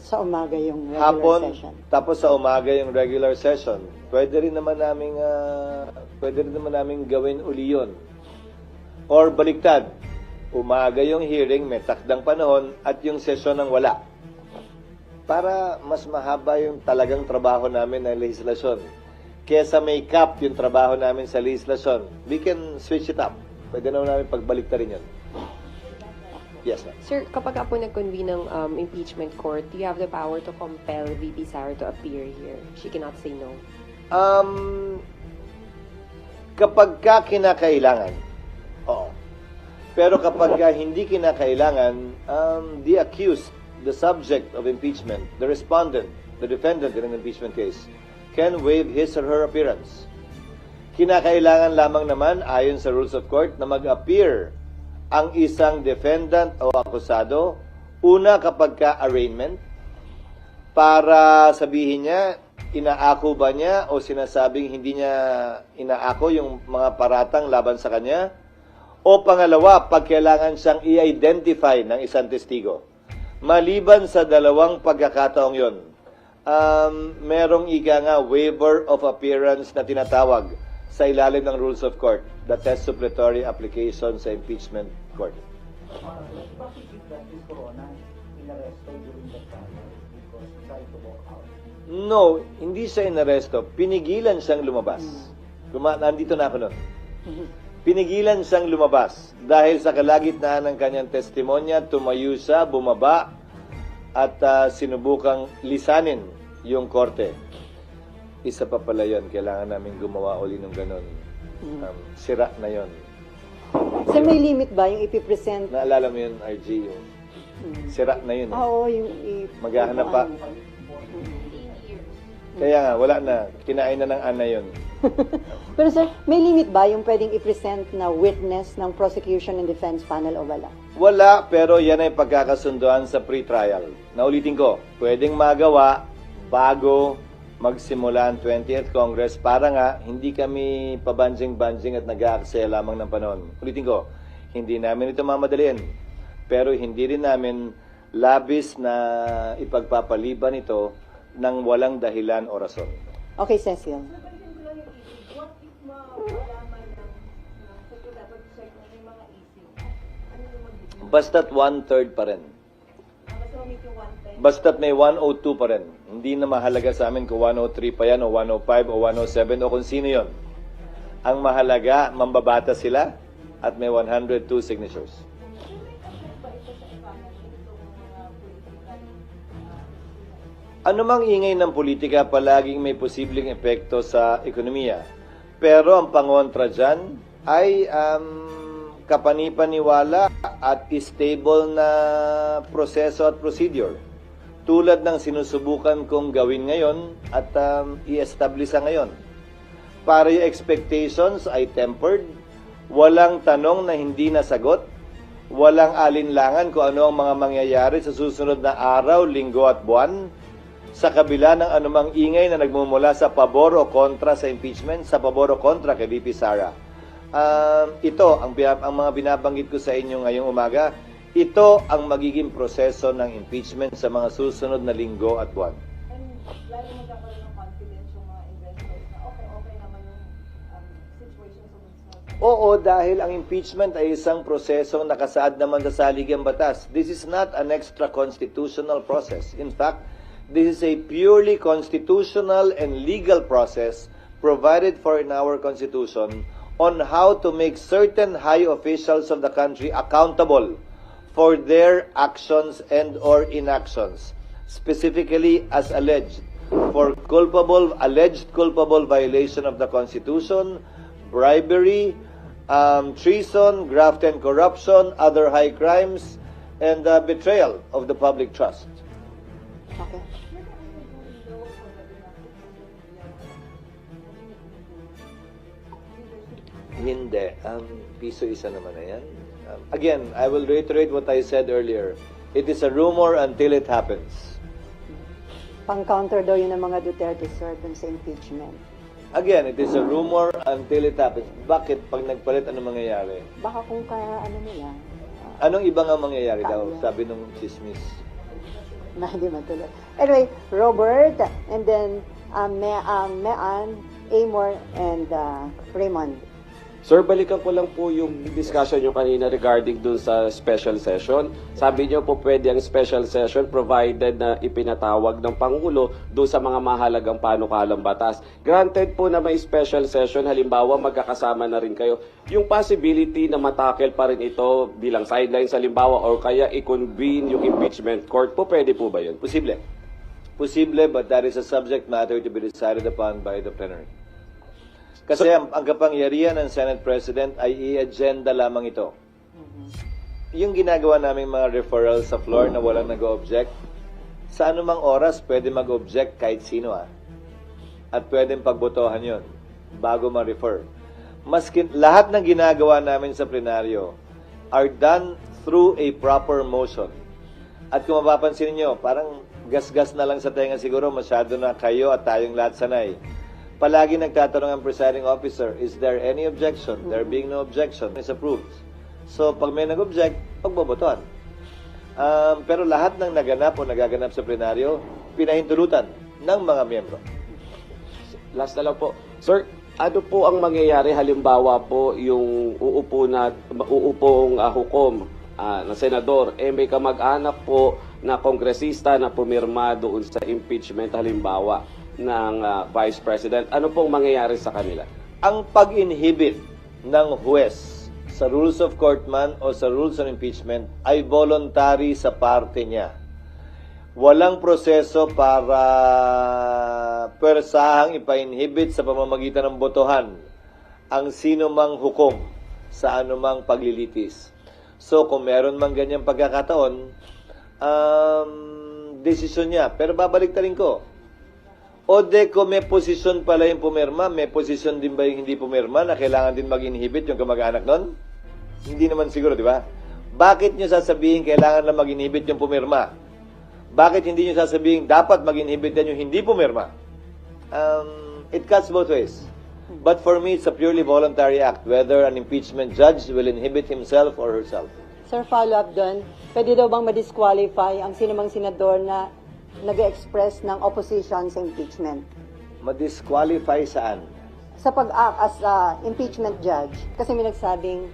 Sa umaga yung regular Hapon, session. tapos sa umaga yung regular session. Pwede rin naman naming gawin uli yun. Or baliktad, umaga yung hearing, may takdang panahon, at yung session ng wala. Para mas mahaba yung talagang trabaho namin ng legislasyon. Kesa may cap yung trabaho namin sa legislasyon, we can switch it up. Pwede naman namin pagbaliktad rin yun. Yes, ma'am. Sir, kapag po nag-convene ng impeachment court, do you have the power to compel VP Sara to appear here? She cannot say no. Kapag ka kinakailangan, oo. Pero kapag ka hindi kinakailangan, the accused, the subject of impeachment, the respondent, the defendant in an impeachment case, can waive his or her appearance. Kinakailangan lamang naman, ayon sa rules of court, na mag-appear ang isang defendant o akusado, una kapag ka-arraignment, para sabihin niya, inaako ba niya o sinasabing hindi niya inaako yung mga paratang laban sa kanya, o pangalawa, pag kailangan siyang i-identify ng isang testigo. Maliban sa dalawang pagkakataong yon, merong ika nga waiver of appearance na tinatawag sa ilalim ng rules of court, the test suppletory application sa impeachment court. Bakit if that is Corona inaresto during that time because he tried to walk out? No, hindi siya inaresto. Pinigilan siyang lumabas. Nandito na ako nun. Pinigilan siyang lumabas dahil sa kalagitnaan ng kanyang testimonya, tumayo siya, bumaba, at sinubukang lisanin yung korte. Isa pa pala yun, kailangan namin gumawa uli ng ganon. Sira na yun. So may limit ba yung ipipresent? Naalala mo yun, RG, yung sira na yun. Oo, yung Maghahanap pa. Kaya nga, wala na. Kinain na ng ana yun. Pero sir, may limit ba yung pwedeng ipresent na witness ng prosecution and defense panel o wala? Wala, pero yan ay pagkakasunduan sa pre-trial. Naulitin ko, pwedeng magawa bago magsimula ang 20th Congress para nga hindi kami pabanjing-banjing at nag-aaksaya lamang ng panahon. Ulitin ko, hindi namin ito mamadaliin. Pero hindi rin namin labis na ipagpapaliban ito ng walang dahilan o rason. Okay, Cecil. Basta't 1/3 pa rin. Basta't may 102 pa rin. Hindi na mahalaga sa amin kung 103 pa yan o 105 o 107 o kung sino yon. Ang mahalaga, mambabata sila at may 102 signatures. Anumang ingay ng politika palaging may posibleng epekto sa ekonomiya. Pero ang pangontra dyan ay kapanipaniwala at stable na proseso at procedure. Tulad ng sinusubukan kong gawin ngayon at i-establish ngayon. Para yung expectations ay tempered, walang tanong na hindi nasagot, walang alinlangan kung ano ang mga mangyayari sa susunod na araw, linggo at buwan, sa kabila ng anumang ingay na nagmumula sa pabor o kontra sa impeachment, sa pabor o kontra kay VP Sara. Ito, ang mga binabanggit ko sa inyo ngayong umaga, ito ang magiging proseso ng impeachment sa mga susunod na linggo at buwan. Lalo magkakaroon ng confidence yung mga investors na okay naman yung situation sa bansa. Oo, dahil ang impeachment ay isang prosesong nakasaad naman sa saligang batas. This is not an extra constitutional process. In fact, this is a purely constitutional and legal process provided for in our Constitution on how to make certain high officials of the country accountable for their actions and or inactions, specifically as alleged for alleged culpable violation of the Constitution, bribery, treason, graft and corruption, other high crimes, and betrayal of the public trust. Okay. Hindi. Piso isa naman na yan. Again, I will reiterate what I said earlier. It is a rumor until it happens. Pang-counter daw yun ng mga Duterte, sir, dun sa impeachment. Again, it is a rumor until it happens. Bakit? Pag nagpalit, ano mangyayari? Baka kung kaya ano nila, Anong iba nga mangyayari daw? Sabi nung chismis. na hindi matuloy. Anyway, Robert, and then Mean, Amor, and Raymond. Sir, balikan ko lang po yung discussion nyo kanina regarding dun sa special session. Sabi nyo po pwede ang special session provided na ipinatawag ng Pangulo dun sa mga mahalagang panukalang batas. Granted po na may special session, halimbawa magkakasama na rin kayo. Yung possibility na matakel pa rin ito bilang sidelines halimbawa or kaya i-convene yung impeachment court po, pwede po ba yun? Posible. Posible, but that is a subject matter to be decided upon by the plenary. Kasi ang kapangyarihan ng Senate President ay i-agenda lamang ito. Yung ginagawa namin mga referrals sa floor na walang nag-object, sa anumang oras pwede mag-object kahit sino At pwedeng pagbotohan yon bago ma-refer. Lahat ng ginagawa namin sa plenaryo are done through a proper motion. At kung mapapansin niyo, parang gas-gas na lang sa tenga siguro, masyado na kayo at tayong lahat sanay. Palagi nagtatanong ang presiding officer, is there any objection? There being no objection, is approved. So, pag may nag-object, pagbobotohan. Pero lahat ng naganap o nagaganap sa plenaryo, pinahintulutan ng mga miyembro. Last na lang po. Sir, ano po ang mangyayari halimbawa po yung uupong hukom na senador, may kamag-anak po na kongresista na pumirma doon sa impeachment halimbawa ng Vice President. Ano pong mangyayari sa kanila? Ang pag-inhibit ng huwes sa rules of court man o sa rules on impeachment ay voluntary sa parte niya. Walang proseso para pwersahang ipa-inhibit sa pamamagitan ng botohan ang sino mang hukom sa anumang paglilitis. So, kung meron mang ganyang pagkakataon, desisyon niya. Pero babalik rin ko. O de ko may posisyon pala yung pumirma, may posisyon din ba yung hindi pumirma na kailangan din mag-inhibit yung kamag-anak nun? Hindi naman siguro, di ba? Bakit nyo sasabihin kailangan na mag-inhibit yung pumirma? Bakit hindi nyo sasabihin dapat mag-inhibit yan yung hindi pumirma? It cuts both ways. But for me, it's a purely voluntary act, whether an impeachment judge will inhibit himself or herself. Sir, follow-up doon, pwede daw bang ma-disqualify ang sinumang senador na nag-express ng opposition sa impeachment? Ma-disqualify saan? Sa pag-act as impeachment judge. Kasi may nagsabing,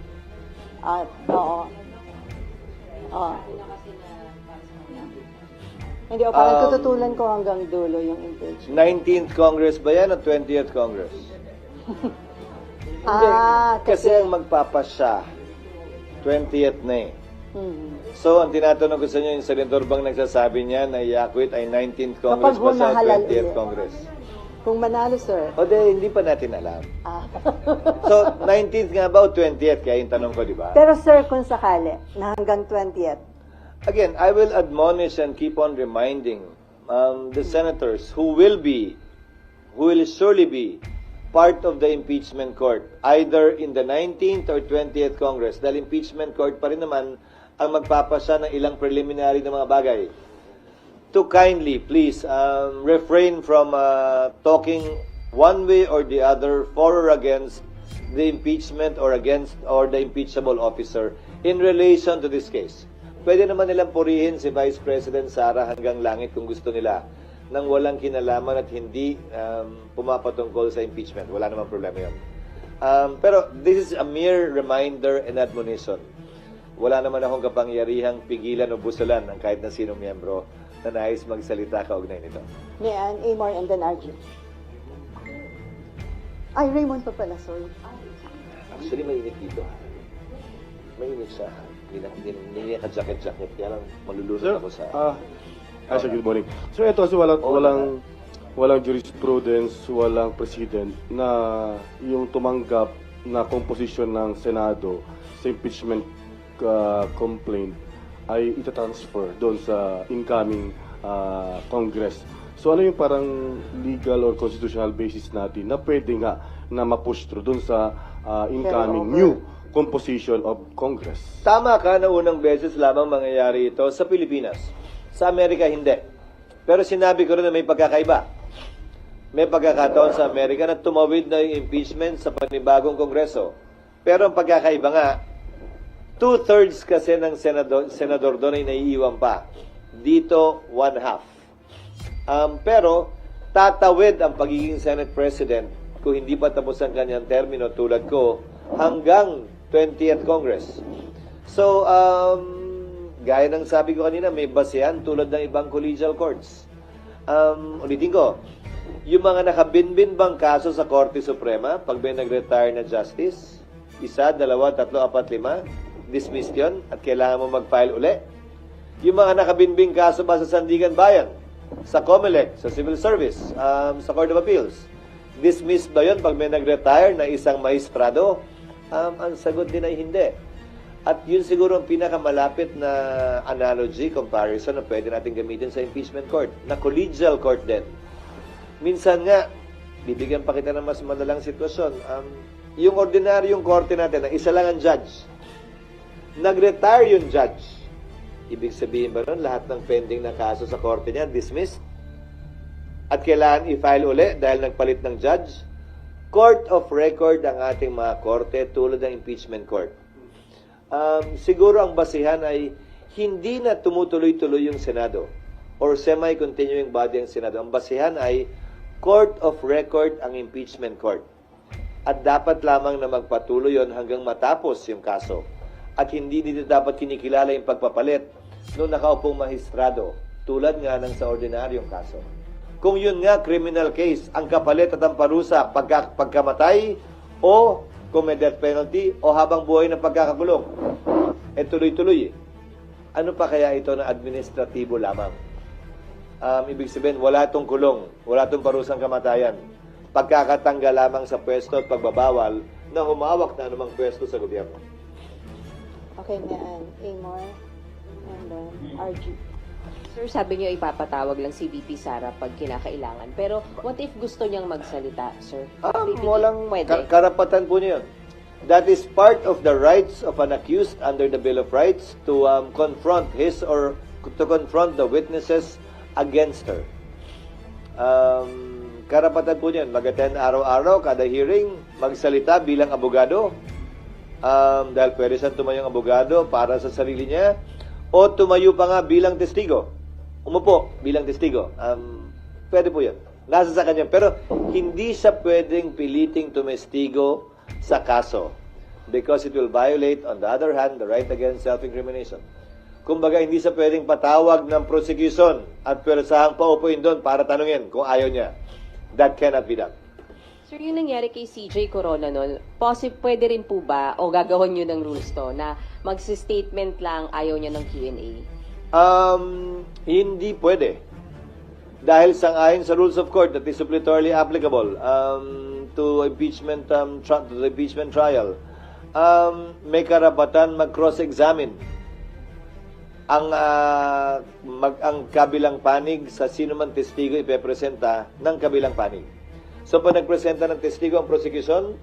hindi, parang tututulan ko hanggang dulo yung impeachment. 19th Congress ba yan o 20th Congress? Kasi ang magpapasya, 20th na eh. So, ang tinatanong ko sa inyo, yung senador bang nagsasabi niya na i-acquit ay 19th Congress Kapag ba sa nahalal 20th ulit. Congress? Kung manalo, sir. O de, hindi pa natin alam. So, 19th nga ba o 20th? Kaya yung tanong ko, di ba? Pero sir, kung sakali, na hanggang 20th, Again, I will admonish and keep on reminding the senators who will surely be part of the impeachment court, either in the 19th or 20th Congress, dahil impeachment court pa rin naman ang magpapasya ng ilang preliminary na mga bagay. To kindly, please, refrain from talking one way or the other for or against the impeachment or the impeachable officer in relation to this case. Pwede naman nilang purihin si Vice President Sara hanggang langit kung gusto nila nang walang kinalaman at hindi pumapatungkol sa impeachment. Wala namang problema yun. Pero this is a mere reminder and admonition. Wala naman akong kapangyarihang pigilan o busalan ng kahit na sinong miyembro na nais magsalita kaugnay nito. Mean, Amor, and then RG. Ay, Raymond pa pala, sorry. Actually, mainit dito. Mainit siya. Hindi niya ka-jacket-jacket. Kaya lang malulunod ako sa... Sir, good morning. So ito kasi walang jurisprudence, walang president na yung tumanggap na komposisyon ng Senado sa impeachment complaint ay itatransfer doon sa incoming Congress. So ano yung parang legal or constitutional basis natin na pwede nga na ma-push through doon sa incoming new composition of Congress? Tama ka na unang beses lamang mangyayari ito sa Pilipinas. Sa Amerika, hindi. Pero sinabi ko rin na may pagkakaiba. May pagkakataon sa Amerika na tumawid na yung impeachment sa panibagong kongreso. Pero ang pagkakaiba nga, 2/3 kasi ng senador doon ay naiiwan pa. Dito, 1/2. Pero, tatawid ang pagiging Senate President kung hindi pa tapos ang kanyang termino tulad ko hanggang 20th Congress. So, gaya ng sabi ko kanina, may basehan tulad ng ibang collegial courts. Ulitin ko, yung mga nakabinbin bang kaso sa Korte Suprema, pag may nag-retire na justice, 1, 2, 3, 4, 5, dismissed yun at kailangan mo mag-file uli. Yung mga nakabinbing kaso ba sa Sandigan Bayan, sa COMELEC, sa Civil Service, sa Court of Appeals, dismissed ba yun pag may nag-retire na isang maestrado? Ang sagot din ay hindi. At yun siguro ang pinakamalapit na analogy, comparison na pwede natin gamitin sa impeachment court, na collegial court din. Minsan nga, bibigyan pa kita ng mas madalang sitwasyon. Yung ordinaryong korte natin, na isa lang ang judge. Nag-retire yung judge. Ibig sabihin ba nun, lahat ng pending na kaso sa korte niya, dismissed? At kailangan i-file uli dahil nagpalit ng judge? Court of record ang ating mga korte tulad ng impeachment court. Siguro ang basihan ay hindi na tumutuloy-tuloy yung Senado or semi-continuing body ang Senado. Ang basihan ay Court of Record ang impeachment court. At dapat lamang na magpatuloy yon hanggang matapos yung kaso. At hindi dito dapat kinikilala yung pagpapalit noong nakaupong mahistrado tulad nga ng sa ordinaryong kaso. Kung yun nga criminal case, ang kapalit at ang parusa pagkamatay o kung may death penalty o habang buhay ng pagkakakulong, tuloy-tuloy. Ano pa kaya ito na administratibo lamang? Ibig sabihin, wala itong kulong, wala itong parusang kamatayan. Pagkakatanggal lamang sa pwesto at pagbabawal na humawak na anumang pwesto sa gobyerno. Okay, Amor, and then RG. Sir, sabi niyo ipapatawag lang si VP Sara pag kinakailangan. Pero what if gusto niyang magsalita, sir? Walang Pwede. karapatan po niya yun. That is part of the rights of an accused under the Bill of Rights to confront his or to confront the witnesses against her. Karapatan po niyan. Mag-attend araw-araw, kada hearing, magsalita bilang abogado. Dahil pwede siyang tumayong abogado para sa sarili niya o tumayo pa nga bilang testigo. Umupo bilang testigo. Pwede po yan. Nasa sa kanya. Pero hindi siya pwedeng piliting tumestigo sa kaso because it will violate, on the other hand, the right against self-incrimination. Kumbaga, hindi siya pwedeng patawag ng prosecution at pwersahang paupuin doon para tanungin kung ayaw niya. That cannot be done. Sir, yung nangyari kay CJ Corona noon, pwede rin po ba o gagawin niyo ng rules to na magsi-statement lang ayaw niya ng Q&A? Hindi pwede. Dahil sang-ayon sa rules of court that is suppletorily applicable to impeachment to the impeachment trial, may karapatan mag-cross-examine ang kabilang panig sa sino man testigo ipepresenta ng kabilang panig. So, pag nagpresenta ng testigo ang prosecution,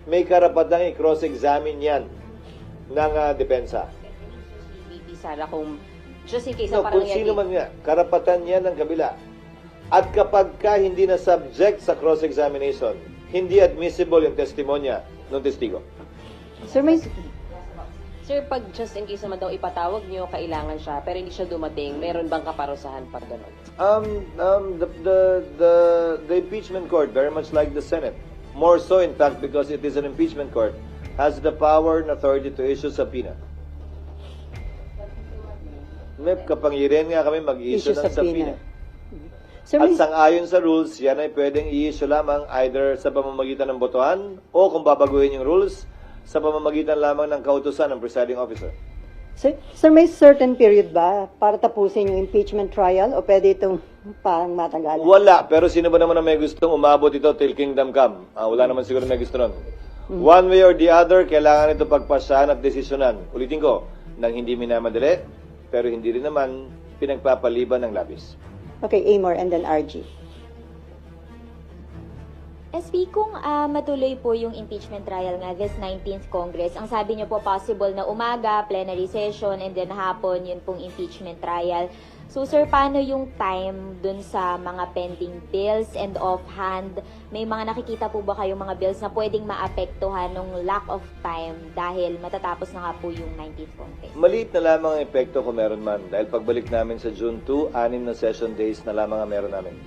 may karapatang i-cross-examine yan ng depensa. VP Sara, kung just in case No, na parang kung sino man nga, karapatan yan ng kabila. At kapag ka hindi na subject sa cross-examination, hindi admissible yung testimonya ng testigo. Sir, Sir, pag just in case naman daw ipatawag niyo, kailangan siya, pero hindi siya dumating, meron bang kaparusahan pag gano'n? The impeachment court, very much like the Senate, more so in fact because it is an impeachment court, has the power and authority to issue subpoena. May kapangyarihan nga kami mag-issue ng subpoena. Sir, At sang-ayon sa rules, yan ay pwedeng i-issue lamang either sa pamamagitan ng botohan o kung babaguhin yung rules, sa pamamagitan lamang ng kautusan ng presiding officer. Sir, may certain period ba para tapusin yung impeachment trial o pwede itong parang matagalan? Wala, pero sino ba naman na may gustong umabot ito till kingdom come? Wala naman siguro may gusto nun. One way or the other, kailangan ito pagpasyahan at desisyonan. Ulitin ko, nang hindi minamadali, pero hindi rin naman pinagpapaliban ng labis. Okay, Amor and then RG. SP, kung matuloy po yung impeachment trial nga this 19th Congress, ang sabi niyo po possible na umaga, plenary session, and then hapon, yun pong impeachment trial. So sir, paano yung time dun sa mga pending bills and offhand? May mga nakikita po ba kayong mga bills na pwedeng maapektuhan ng lack of time dahil matatapos na nga po yung 19th Congress? Maliit na lamang ang epekto kung meron man. Dahil pagbalik namin sa June 2, 6 na session days na lamang ang meron namin.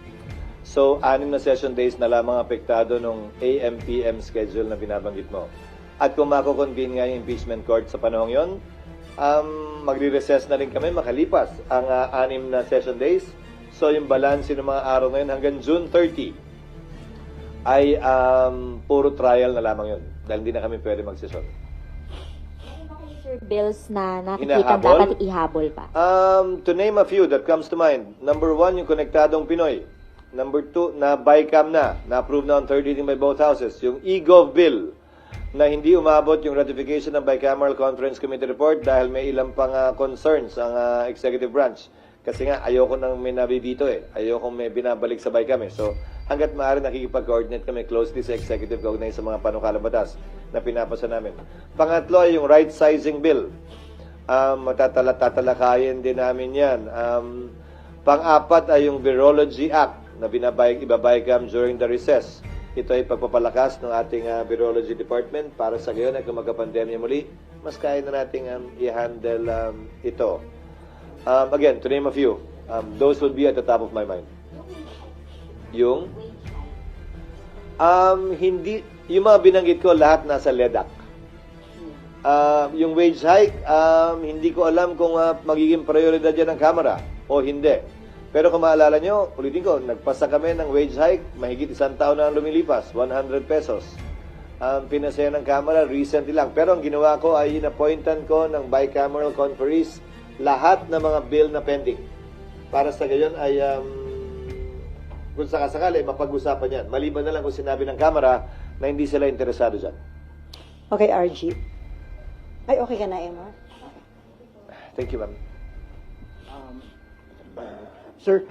So, 6 na session days na lamang apektado nung AM-PM schedule na binabanggit mo. At kung mako-convene nga yung impeachment court sa panahong yon, magre-recess na rin kami makalipas ang 6 na session days. So, yung balance ng mga araw ngayon hanggang June 30 ay puro trial na lamang yun. Dahil hindi na kami pwede magsesyon. Sir, bills na nakikita Hinahabol? dapat ihabol pa? To name a few that comes to mind. Number 1, yung Konektadong Pinoy. Number 2, na BICAM na-approve na on third reading by both houses. Yung e-Gov bill, na hindi umabot yung ratification ng Bicameral Conference Committee report dahil may ilang pang concerns ang executive branch. Kasi nga, ayoko nang may nabibito Ayoko may binabalik sa BICAM So, hanggat maaari nakikipag-coordinate kami closely sa executive kaugnay sa mga panukalang batas na pinapasa namin. Pangatlo ay yung right sizing bill. Tatalakayin din namin yan. Pang-apat ay yung Virology Act na ibabaycam during the recess. Ito ay pagpapalakas ng ating Virology Department para sa gayon ay kung magka-pandemya muli, mas kaya na nating i-handle ito. Again, to name a few, those would be at the top of my mind. Yung yung mga binanggit ko, lahat nasa LEDAC. Yung wage hike, hindi ko alam kung magiging prioridad yan ng Kamara o hindi. Pero kung maalala nyo, ulitin ko, nagpasa kami ng wage hike, mahigit 1 taon na ang lumilipas, 100 pesos. Pinasaya ng Kamara recently lang. Pero ang ginawa ko ay inappointan ko ng bicameral conferees lahat ng mga bill na pending. Para sa gayon ay kung sakasakali, mapag-usapan yan. Maliban na lang kung sinabi ng Kamara na hindi sila interesado dyan. Okay, RG. Ay, okay ka na, Emma? Thank you, ma'am. Sir,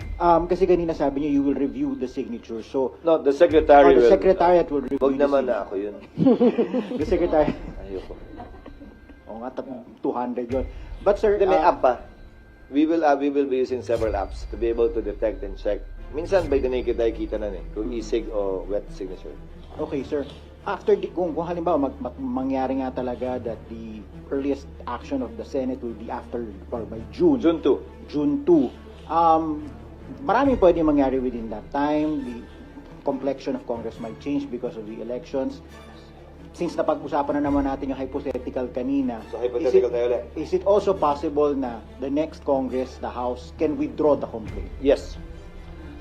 kasi kanina sabi niyo you will review the signature. So, No, the secretary the will. secretariat will review Wag the naman signature. na ako yun. The secretary. Ayoko. Oo nga, 200 yun. But sir, May app pa. We will be using several apps to be able to detect and check. Minsan by the naked eye kita na kung e-sig o wet signature. okay, sir. After kung halimbawa mangyari nga talaga that the earliest action of the Senate will be after or by June. June 2. June 2. Maraming pwede mangyari within that time. The complexion of Congress might change because of the elections. Since napag-usapan na naman natin yung hypothetical kanina, So, hypothetical tayo ulit. is it also possible na the next Congress, the House, can withdraw the complaint? Yes.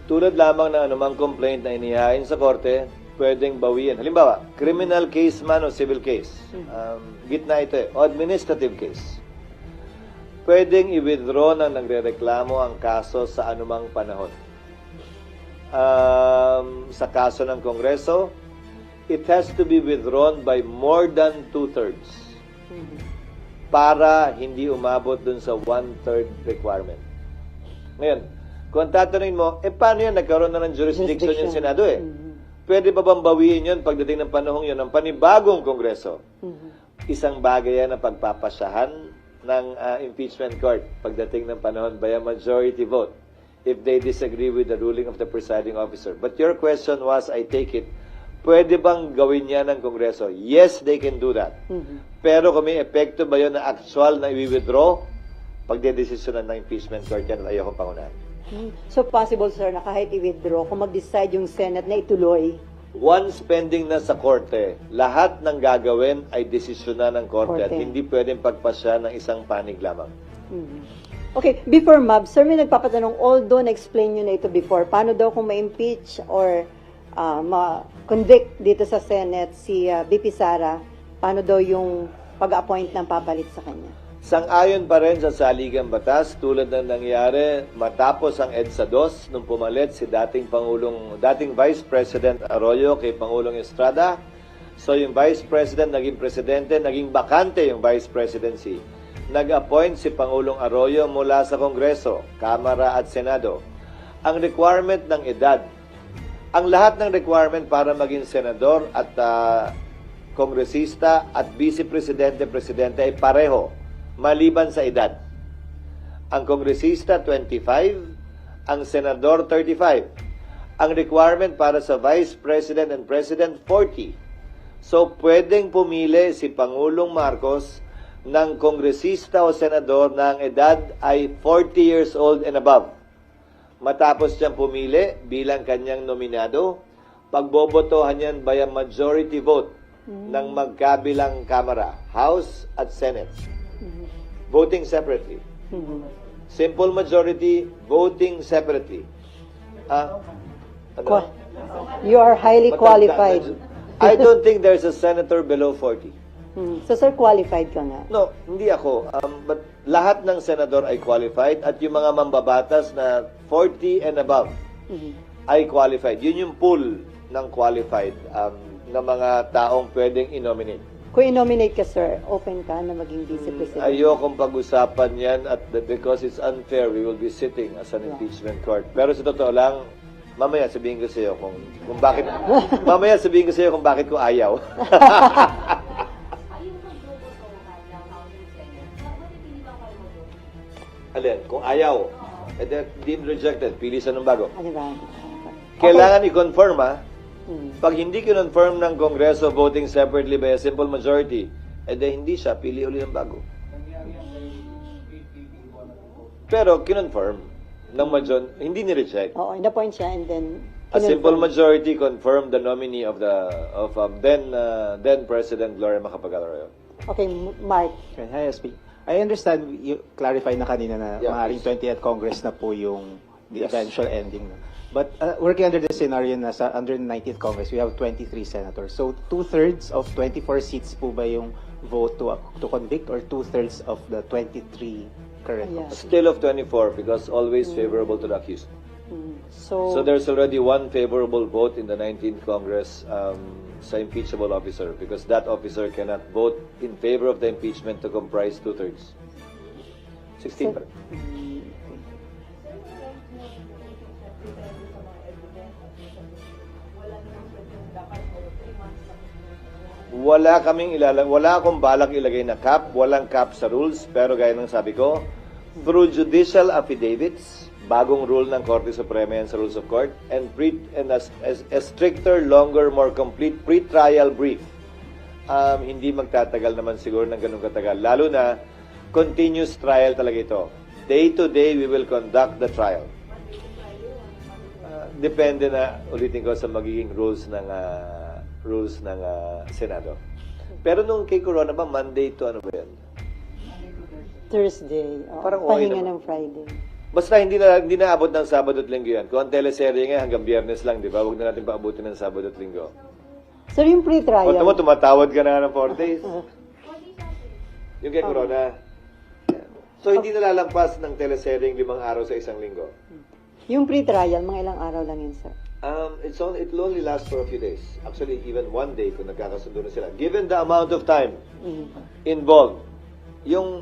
Tulad lamang ng anumang complaint na inihain sa korte, pwedeng bawian. Halimbawa, criminal case man o civil case. Gitna ito o administrative case. Pwedeng i-withdraw ng nagrereklamo ang kaso sa anumang panahon. Sa kaso ng Kongreso, it has to be withdrawn by more than 2/3 para hindi umabot dun sa 1/3 requirement. Ngayon, kung tatanungin mo, paano yan? Nagkaroon na ng jurisdiction yung Senado Pwede ba bang bawiin yun pagdating ng panahong yun ng panibagong Kongreso? Isang bagay yan ang pagpapasyahan ng impeachment court pagdating ng panahon by a majority vote if they disagree with the ruling of the presiding officer. But your question was, I take it, pwede bang gawin yan ng Kongreso? Yes, they can do that. Pero kung may epekto ba yun na actual na i-withdraw, pagdedesisyonan ng impeachment court yan, ayokong pangunahan. So possible, sir, na kahit i-withdraw, kung mag-decide yung Senate na ituloy, Once pending na sa korte, lahat ng gagawin ay desisyonan ng korte at Korte. hindi pwedeng pagpasya ng isang panig lamang. Okay, before Mab, sir, may nagpapatanong, although na-explain nyo na ito before, paano daw kung ma-impeach or ma-convict dito sa Senate si BP Sara, paano daw yung pag-appoint ng papalit sa kanya? Sang-ayon pa rin sa saligang batas tulad ng nangyari matapos ang EDSA 2 nung pumalit si dating Vice President Arroyo kay Pangulong Estrada. So yung Vice President naging presidente, naging bakante yung Vice Presidency. Nag-appoint si Pangulong Arroyo mula sa Kongreso, Kamara at Senado. Ang requirement ng edad, ang lahat ng requirement para maging senador at kongresista at vice-presidente, presidente ay pareho, maliban sa edad. Ang kongresista, 25. Ang senador, 35. Ang requirement para sa Vice President and President, 40. So, pwedeng pumili si Pangulong Marcos ng kongresista o senador na ang edad ay 40 years old and above. Matapos siyang pumili bilang kanyang nominado, pagbobotohan yan by a majority vote ng magkabilang kamara, House at Senate. Voting separately. Simple majority, voting separately. Ano? You are highly qualified. I don't think there's a senator below 40. So, sir, qualified ka nga. No, hindi ako. But lahat ng senador ay qualified at yung mga mambabatas na 40 and above ay qualified. Yun yung pool ng qualified na mga taong pwedeng i-nominate. Kung i-nominate ka, sir, open ka na maging vice president. Ayokong pag-usapan yan because it's unfair. We will be sitting as an impeachment court. Pero sa totoo lang, mamaya sabihin ko sa iyo kung bakit mamaya sabihin ko sa iyo kung bakit ko ayaw. Alin, kung ayaw, deemed rejected, pili sa ng bago. Ano ba? Kailangan i-confirm Pag hindi kinonfirm ng Kongreso voting separately by a simple majority, hindi siya, pili uli ng bago. Pero kinonfirm ng hindi ni-reject. Oo, in-appoint siya and then... A simple majority confirmed the nominee of then President Gloria Macapagal-Arroyo. Okay, Mark. Okay, hi, SP. I understand you clarify na kanina na Yeah, maaaring please. 20th Congress na po yung the Yes. eventual ending. No? But working under the scenario na under the 19th Congress, we have 23 senators. So 2/3 of 24 seats po ba yung vote to convict or 2/3 of the 23 current? Yeah. Still of 24 because always favorable to the accused. So, So there's already one favorable vote in the 19th Congress sa impeachable officer because that officer cannot vote in favor of the impeachment to comprise 2/3. 16 pa rin. Wala akong balak ilagay na cap, walang cap sa rules, pero gaya ng sabi ko, through judicial affidavits, bagong rule ng Korte Suprema yan sa Rules of Court, and a stricter, longer, more complete pre-trial brief. Hindi magtatagal naman siguro ng ganun katagal. Lalo na, continuous trial talaga ito. Day to day, we will conduct the trial. Depende na, ulitin ko, sa magiging rules ng Senado. Pero nung kay Corona ba, Monday to ano ba yan? Thursday. Parang okay pahinga naman. ng Friday. Basta hindi na abot ng Sabado at Linggo yan. Kung ang teleserye nga hanggang Biyernes lang, di ba? Huwag na natin paabutin ng Sabado at Linggo. Sir, yung pre-trial. O, tumatawad ka na ng 4 days. Yung kay Corona. So, hindi nalalampas ng teleseryeng 5 araw sa isang linggo. Yung pre-trial, mga ilang araw lang yun, sir. It will only last for a few days. Actually, even 1 day kung nagkakasundo na sila. Given the amount of time involved,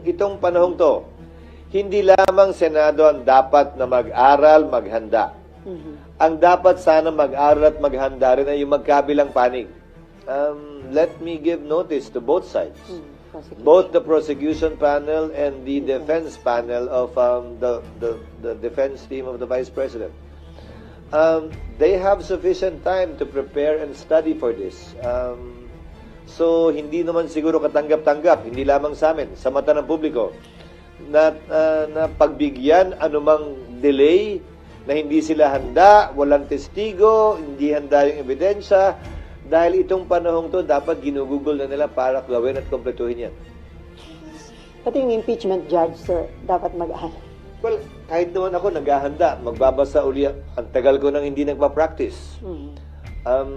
itong panahong to, hindi lamang Senado ang dapat na mag-aral, maghanda. Ang dapat sana mag-aral at maghanda rin ay yung magkabilang panig. Let me give notice to both sides. Both the prosecution panel and the defense panel of the defense team of the Vice President. They have sufficient time to prepare and study for this. So, hindi naman siguro katanggap-tanggap, hindi lamang sa amin, sa mata ng publiko, na pagbigyan anumang delay, na hindi sila handa, walang testigo, hindi handa yung ebidensya, dahil itong panahong to dapat ginugugol na nila para gawin at kompletuhin yan. Pati yung impeachment judge, sir, dapat mag-aral. Well, kahit naman ako naghahanda, magbabasa uli. Ang tagal ko nang hindi nagpa-practice.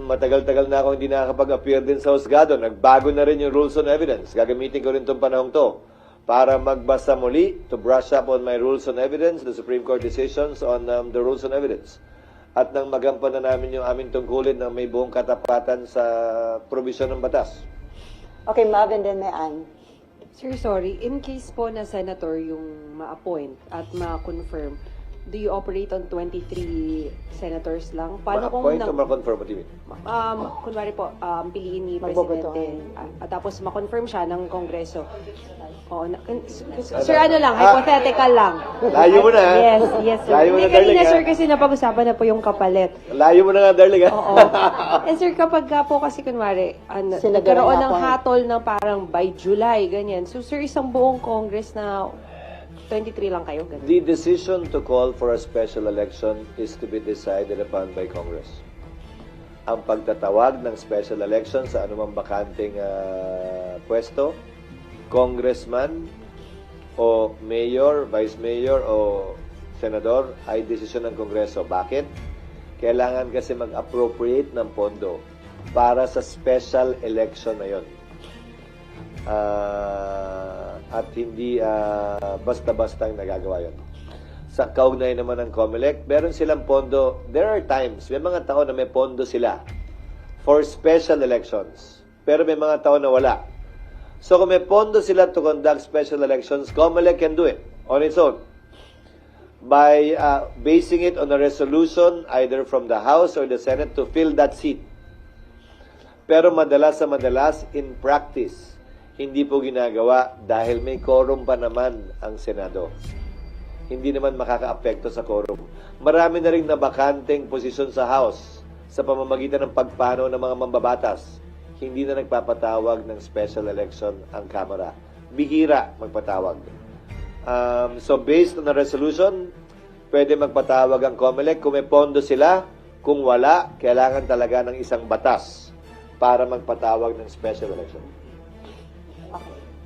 Matagal-tagal na ako hindi nakakapag-appear din sa husgado. Nagbago na rin yung rules on evidence. Gagamitin ko rin itong panahong to para magbasa muli, to brush up on my rules on evidence, the Supreme Court decisions on the rules on evidence. At nang magampanan na namin yung aming tungkulin na may buong katapatan sa probisyon ng batas. Okay, Mav, and then may Ann. Sir, sorry. In case po na senator yung ma-appoint at ma-confirm, do you operate on 23 senators lang? Paano kung Point to confirm, what do you mean? kunwari po, piliin ni Magbobotohan. Presidente at tapos ma-confirm siya ng Kongreso. Oo, sir, ano lang, hypothetical lang. Layo mo na, ha? Yes, sir. Layo mo Hindi, na, darling, kanina, ha? sir, kasi napag-usapan na po yung kapalit. Layo mo na nga, darling, ha? Oo. And sir, kapag ka po kasi kunwari, Senador nagkaroon ang ng appoint. hatol na parang by July, ganyan. So sir, isang buong Congress na 23 lang kayo, ganyan. The decision to call for a special election is to be decided upon by Congress. Ang pagtatawag ng special election sa anumang bakanting pwesto, congressman o mayor, vice mayor o senador ay desisyon ng Kongreso. Bakit? Kailangan kasi mag-appropriate ng pondo para sa special election na yon. At hindi basta-basta ang nagagawa yun. Sa kaugnay naman ng COMELEC, meron silang pondo. There are times, may mga taon na may pondo sila for special elections. Pero may mga taon na wala. So kung may pondo sila to conduct special elections, COMELEC can do it on its own by basing it on a resolution either from the House or the Senate to fill that seat. Pero madalas in practice, hindi po ginagawa dahil may quorum pa naman ang Senado. Hindi naman makakaapekto sa quorum. Marami na rin nabakanteng posisyon sa House sa pamamagitan ng pagpanaw ng mga mambabatas. Hindi na nagpapatawag ng special election ang Kamara. Bihira magpatawag. So based on the resolution, pwede magpatawag ang COMELEC kung may pondo sila. Kung wala, kailangan talaga ng isang batas para magpatawag ng special election.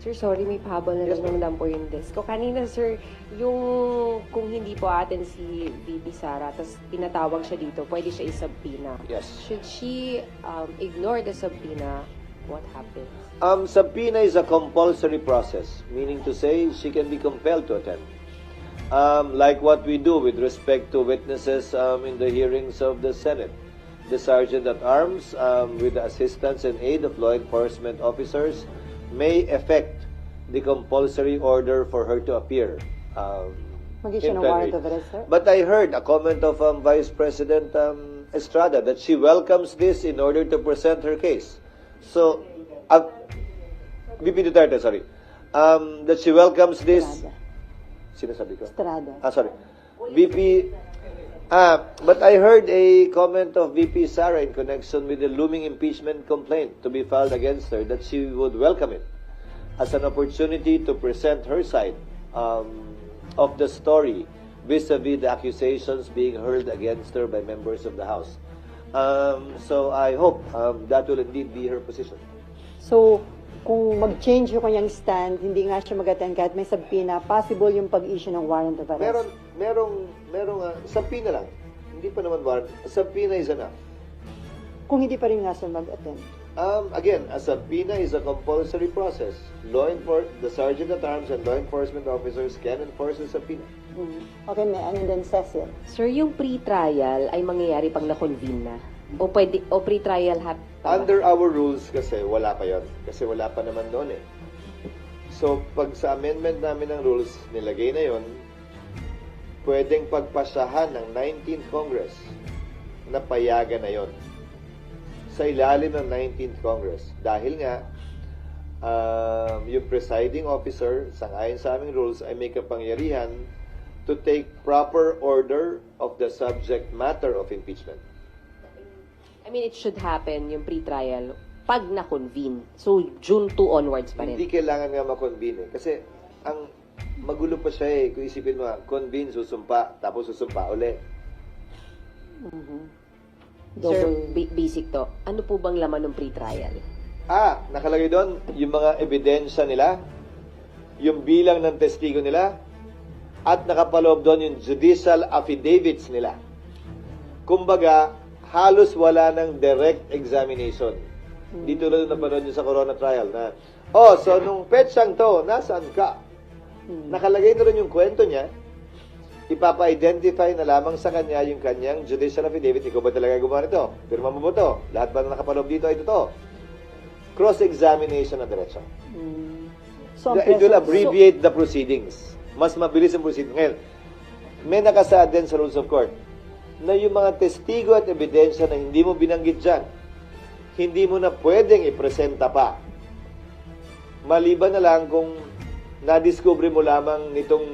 Sir, sorry, may pahabol na lang po yung desk ko. Kanina, sir, yung kung hindi po atin si VP Sara, tapos pinatawag siya dito, pwede siya isubpoena. Yes. Should she ignore the subpoena? What happens? Subpoena is a compulsory process, meaning to say she can be compelled to attend. Like what we do with respect to witnesses in the hearings of the Senate. The Sergeant at Arms, with the assistance and aid of law enforcement officers, may effect the compulsory order for her to appear. Mag-issue in ng warrant plenary. of arrest, sir? But I heard a comment of Vice President Estrada that she welcomes this in order to present her case. So, VP Duterte, sorry. That she welcomes this. Estrada. Sinasabi ko? Estrada. Sorry. VP. But I heard a comment of VP Sara in connection with the looming impeachment complaint to be filed against her that she would welcome it as an opportunity to present her side of the story vis-a-vis the accusations being hurled against her by members of the House. So I hope that will indeed be her position. So, kung mag-change yung kanyang stand, hindi nga siya mag-attend kahit may subpoena, possible yung pag-issue ng warrant of arrest. Merong subpoena lang. Hindi pa naman warrant. Subpoena is enough. Kung hindi pa rin nga siya mag-attend. Again, a subpoena is a compulsory process. The Sergeant at Arms and law enforcement officers can enforce a subpoena. Okay, and then Cecil. Sir, yung pre-trial ay mangyayari pag na-convene na? O pre-trial Under our rules kasi, wala pa yon. Kasi wala pa naman doon eh. So, pag sa amendment namin ng rules, nilagay na yon, pwedeng pagpasahan ng 19th Congress na payagan na yon sa ilalim ng 19th Congress. Dahil nga, yung presiding officer, sangayon sa aming rules, ay may kapangyarihan to take proper order of the subject matter of impeachment. I mean, it should happen, yung pre-trial, pag na-convene. So, June 2 onwards pa rin. Hindi kailangan nga ma-convene eh. Kasi, ang magulo pa siya eh. Kung isipin mo, convene, susumpa, tapos susumpa uli. Sir, basic to. Ano po bang laman ng pre-trial? Nakalagay doon, yung mga ebidensya nila, yung bilang ng testigo nila, at nakapaloob doon yung judicial affidavits nila. Kumbaga, halos wala ng direct examination. Dito lang napanood nyo sa Corona trial na, so nung petsang to, nasaan ka? Nakalagay na rin yung kwento niya, ipapa-identify na lamang sa kanya yung kanyang judicial affidavit. Ikaw ba talaga gumawa nito? Pirma mo ba to? Lahat ba na nakapaloob dito ay totoo? Cross-examination na diretso. So, It will abbreviate the proceedings. Mas mabilis ang proceedings. Ngayon, may nakasaad din sa Rules of Court na yung mga testigo at ebidensya na hindi mo binanggit dyan, hindi mo na pwedeng ipresenta pa. Maliban na lang kung nadiscover mo lamang nitong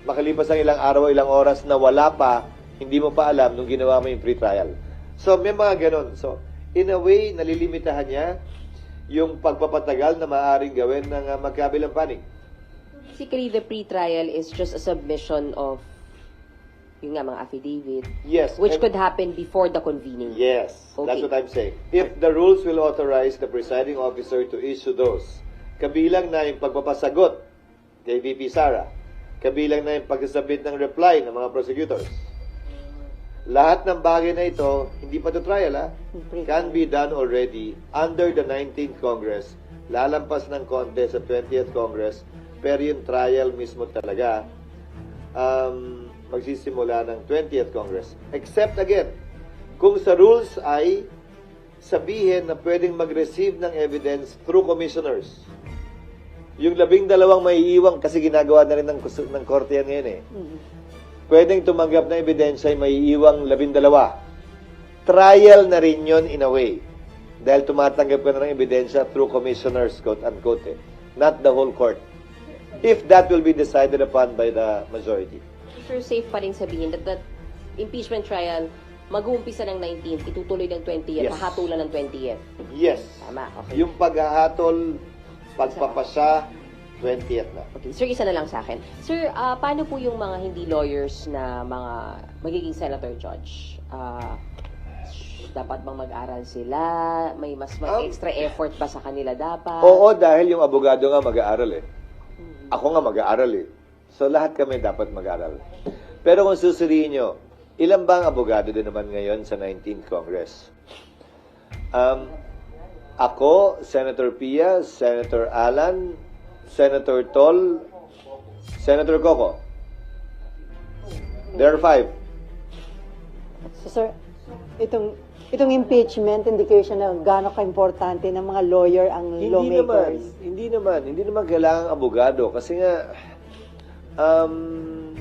makalipas ang ilang araw, ilang oras na wala pa, hindi mo pa alam nung ginawa mo yung pre-trial. So, may mga ganon. So, in a way, nalilimitahan niya yung pagpapatagal na maaaring gawin ng magkabilang panig. Basically, the pre-trial is just a submission of yung nga mga affidavit, Yes. which and- could happen before the convening. Yes, Okay. that's what I'm saying. If the rules will authorize the presiding officer to issue those, kabilang na yung pagpapasagot kay VP Sara, kabilang na yung pagsasabit ng reply ng mga prosecutors. Lahat ng bagay na ito, hindi pa to trial, can be done already under the 19th Congress. Lalampas ng konti sa 20th Congress, pero yung trial mismo talaga, magsisimula ng 20th Congress. Except again, kung sa rules ay sabihin na pwedeng mag-receive ng evidence through commissioners. Yung 12 may iiwang kasi ginagawa na rin ng korte yan ngayon eh. Pwedeng tumanggap ng ebidensya ay may iiwang 12. Trial na rin yun in a way. Dahil tumatanggap ka na ng ebidensya through commissioners, quote-unquote eh. Not the whole court. If that will be decided upon by the majority. Sure, safe pa rin sabihin that the impeachment trial mag-uumpisa ng 19th, itutuloy ng 20th, Yes. hahatulan ng 20th. Yes. Tama, okay. Yung paghahatol, pagpapasya, 20th na. Okay, sir, isa na lang sa akin. Sir, paano po yung mga hindi lawyers na mga magiging senator judge? Dapat bang mag-aral sila? May mas extra effort ba sa kanila dapat? Oo, dahil yung abogado nga mag-aaral eh. Ako nga mag-aaral eh. So lahat kami dapat mag-aaral. Pero kung susuriin nyo, ilan ba ang abogado din naman ngayon sa 19th Congress? Ako, Senator Pia, Senator Alan, Senator Tol, Senator Coco. There are 5. So, sir, itong impeachment, indication na gaano ka-importante ng mga lawyer ang lawmakers. Hindi naman kailangan abogado kasi nga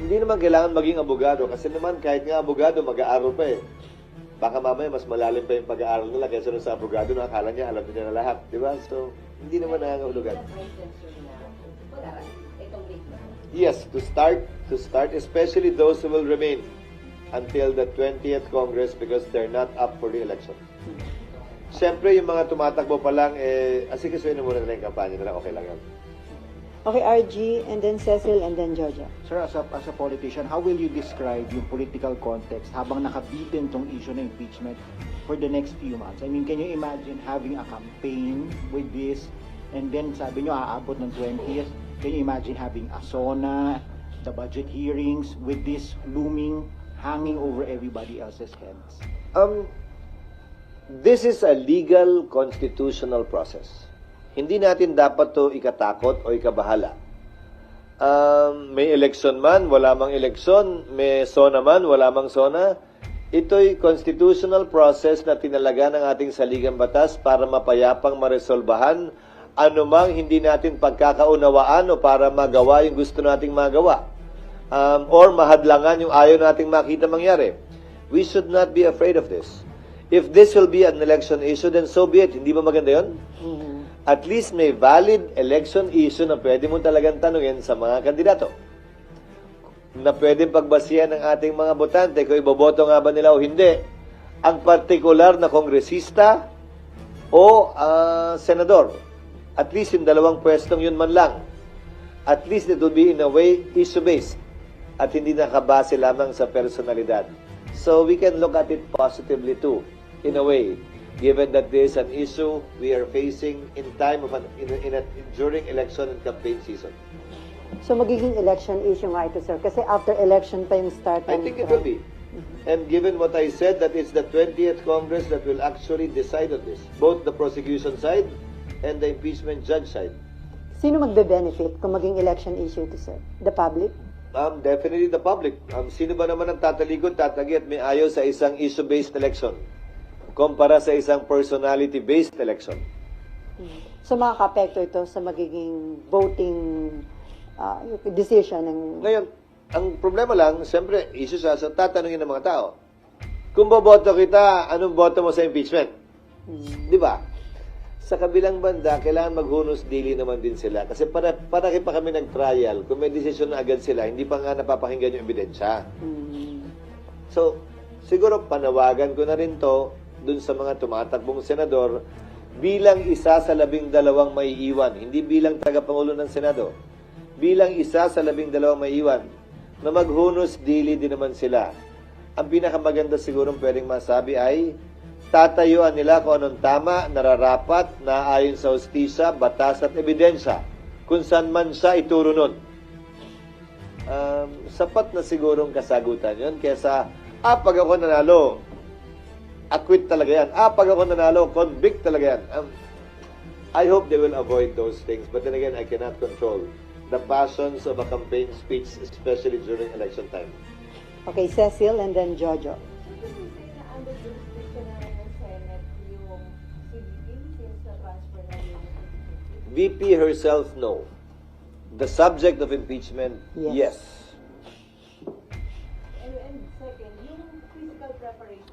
hindi naman kailangan maging abogado kasi naman kahit nga abogado mag-aaral pa eh. Baka mamaya mas malalim pa yung pag-aaral nila kaysa sa abogado na akala niya alam niya na lahat, di ba? So, hindi naman nangangahulugan. Yes, to start, especially those who will remain until the 20th Congress because they're not up for re-election. Siyempre, yung mga tumatakbo pa lang, asikasuhin na muna nila yung kampanya nila, okay lang yan. Okay, RG, and then Cecil, and then Georgia. Sir, as a politician, how will you describe yung political context habang nakabitin tong issue ng impeachment for the next few months? I mean, can you imagine having a campaign with this and then sabi nyo aabot ng 20th? Can you imagine having a SONA, the budget hearings with this looming, hanging over everybody else's heads? This is a legal constitutional process. Hindi natin dapat to ikatakot o ikabahala. May election man, wala mang election, may SONA man, wala mang SONA. Ito'y constitutional process na tinalaga ng ating saligang batas para mapayapang maresolbahan anumang hindi natin pagkakaunawaan o para magawa yung gusto nating magawa. Or mahadlangan yung ayaw nating makita mangyari. We should not be afraid of this. If this will be an election issue, then so be it. Hindi ba maganda yun? At least may valid election issue na pwede mo talagang tanungin sa mga kandidato. Na pwede pagbasihan ng ating mga botante kung iboboto nga ba nila o hindi. Ang partikular na kongresista o senador. At least yung dalawang pwestong yun man lang. At least it will be in a way issue-based. At hindi nakabase lamang sa personalidad. So we can look at it positively too, in a way. Given that there is an issue we are facing in time of during election and campaign season. So, magiging election issue nga ito, sir. Kasi after election pa yung start. I think it will be. And given what I said, that it's the 20th Congress that will actually decide on this. Both the prosecution side and the impeachment judge side. Sino magbe-benefit kung maging election issue ito, sir? The public? Definitely the public. Sino ba naman ang tatalikod, tatagi at may ayaw sa isang issue-based election? Kumpara sa isang personality-based election. So, makaka-apekto ito sa magiging voting decision ng... Ngayon, ang problema lang, siyempre, issue siya, so tatanungin ng mga tao. Kung boboto kita, anong boto mo sa impeachment? Di ba? Sa kabilang banda, kailangan maghunos dili naman din sila. Kasi para pa kami nag-trial, kung may desisyon na agad sila, hindi pa nga napapakinggan yung ebidensya. So, siguro panawagan ko na rin to dun sa mga tumatakbong senador bilang isa sa 12 maiiwan, hindi bilang tagapangulo ng Senado. Bilang isa sa 12 maiiwan, na maghunos dili din naman sila. Ang pinakamaganda siguro pwedeng masabi ay tatayuan nila kung anong tama, nararapat, na ayon sa hustisya, batas at ebidensya. Kung saan man siya ituro nun. Sapat na sigurong kasagutan yun. Kesa, pag ako nanalo, acquit talaga yan. Pag ako nanalo, convict talaga yan. I hope they will avoid those things. But then again, I cannot control the passions of a campaign speech, especially during election time. Okay, Cecil and then Jojo. VP herself, no. The subject of impeachment, yes.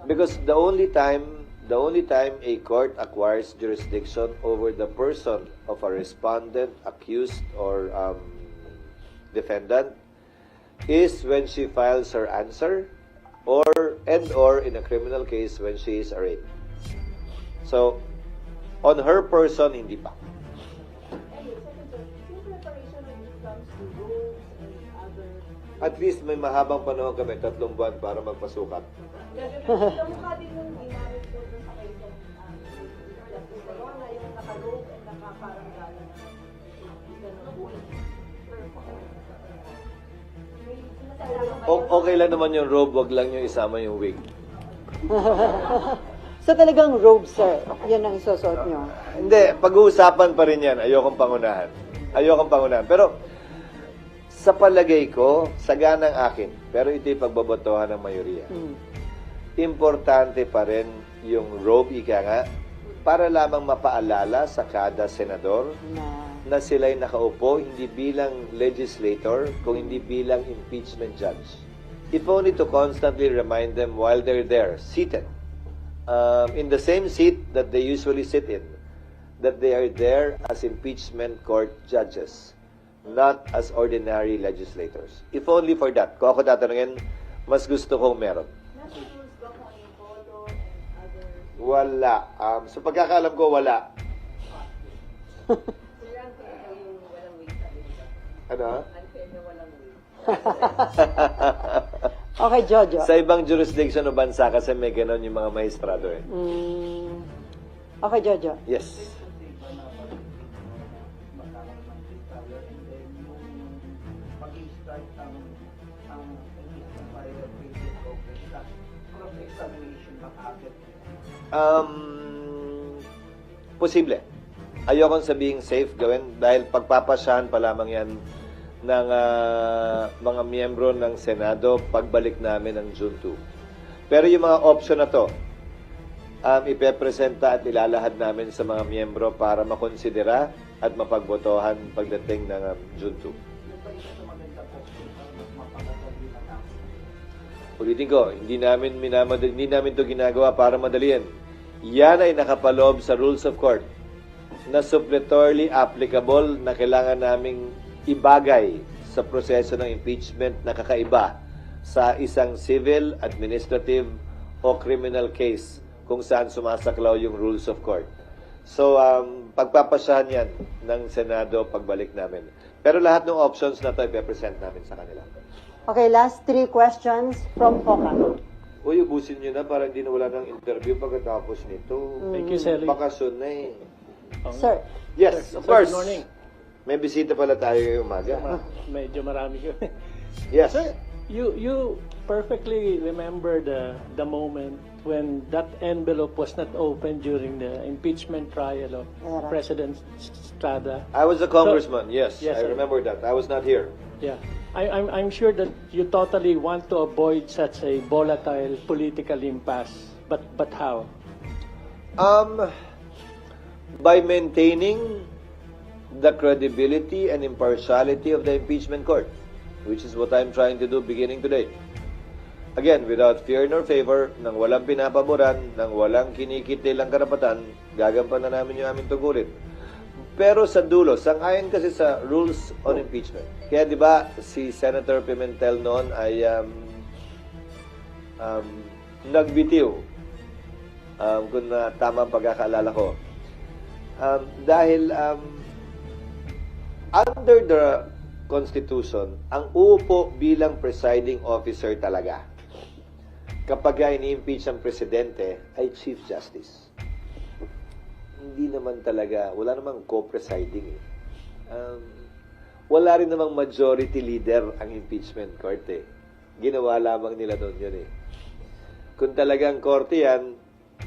Because the only time a court acquires jurisdiction over the person of a respondent, accused, or defendant is when she files her answer, or in a criminal case when she is arraigned. So, on her person, hindi pa. At least may mahabang panahon kami, 3 buwan para magpasukat. Okay lang naman yung robe, wag lang yung isama yung wig. So talagang robe, sir. Yan ang isusuot nyo. Hindi, pag-uusapan pa rin yan. Ayokong pangunahan. Pero, sa palagay ko, saganang akin. Pero ito'y pagbabotohan ng mayoriya. Importante pa rin yung robe, ika nga, para lamang mapaalala sa kada senador na sila'y nakaupo hindi bilang legislator, kung hindi bilang impeachment judge. If only to constantly remind them while they're there, seated, in the same seat that they usually sit in, that they are there as impeachment court judges, not as ordinary legislators. If only for that. Kung ako tatanungin, mas gusto kong meron. Wala. Sa pagkakaalam ko, wala. Ano? Okay, Jojo. Sa ibang jurisdiction o bansa kasi may ganon yung mga maestrado eh. Okay, Jojo. Yes. Posible. Ayokong sabihing safe gawin dahil pagpapasyahan pa lamang yan ng mga miyembro ng Senado pagbalik namin ng June 2. Pero yung mga option na to, ipepresenta at ilalahad namin sa mga miyembro para makonsidera at mapagbotohan pagdating ng June 2. Ulitin ko, hindi namin to ginagawa para madaliin. Yan ay nakapaloob sa rules of court na suppletorily applicable na kailangan naming ibagay sa proseso ng impeachment na kakaiba sa isang civil, administrative, o criminal case kung saan sumasaklaw yung rules of court. So, pagpapasyahan yan ng Senado pagbalik namin. Pero lahat ng options na ito ipepresent namin sa kanila. Okay, last 3 questions from Poca. Uy, ubusin nyo na para hindi na wala ng interview pagkatapos nito. Thank you, Sally. Bakasyon na eh. Sir. Yes, of Sir, course. good morning. May bisita pala tayo ngayong umaga. Medyo marami ko. Yes. Sir, you perfectly remember the moment when that envelope was not opened during the impeachment trial of President Estrada. I was a congressman, yes. Yes, I sir. remember that. I was not here. Yeah. I'm sure that you totally want to avoid such a volatile political impasse. But how? By maintaining the credibility and impartiality of the impeachment court. which is what I'm trying to do beginning today. Again, without fear nor favor, nang walang pinapaboran, nang walang kinikitilang karapatan, gagampanan namin yung aming tungkulin. Pero sa dulo, sang-ayon kasi sa rules on impeachment. Kaya di ba si Senator Pimentel noon ay nagbitiw, kung tama ang pagkakaalala ko. Dahil under the Constitution, ang uupo bilang presiding officer talaga kapag ini-impeach ang presidente ay Chief Justice. Hindi naman talaga, wala namang co-presiding eh. Wala rin namang majority leader ang impeachment court eh. Ginawa lamang nila doon yun eh. Kung talagang korte yan,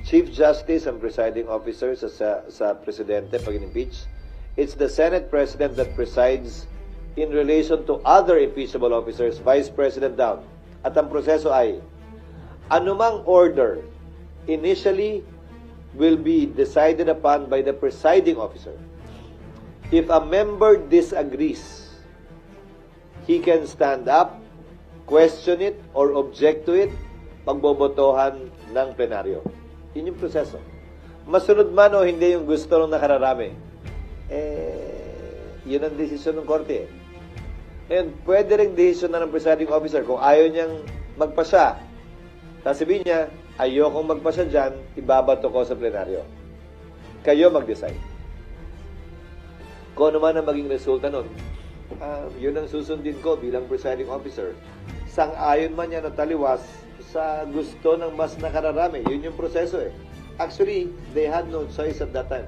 Chief Justice ang presiding officer sa presidente pag in-impeach. It's the Senate President that presides in relation to other impeachable officers, Vice President down. At ang proseso ay, anumang order initially will be decided upon by the presiding officer. If a member disagrees, he can stand up, question it, or object to it, pagbobotohan ng plenaryo. Yun yung proseso. Masunod man o hindi yung gusto ng nakararami, yun ang desisyon ng korte. And pwede rin desisyon na ng presiding officer kung ayaw niyang magpasya. Sasabihin niya, ayokong magpasya dyan, ibabato ko sa plenaryo. Kayo mag-decide. Kung ano man ang maging resulta nun, yun ang susundin ko bilang presiding officer. Sang-ayon man yan o taliwas sa gusto ng mas nakararami. Yun yung proseso eh. Actually, they had no choice at that time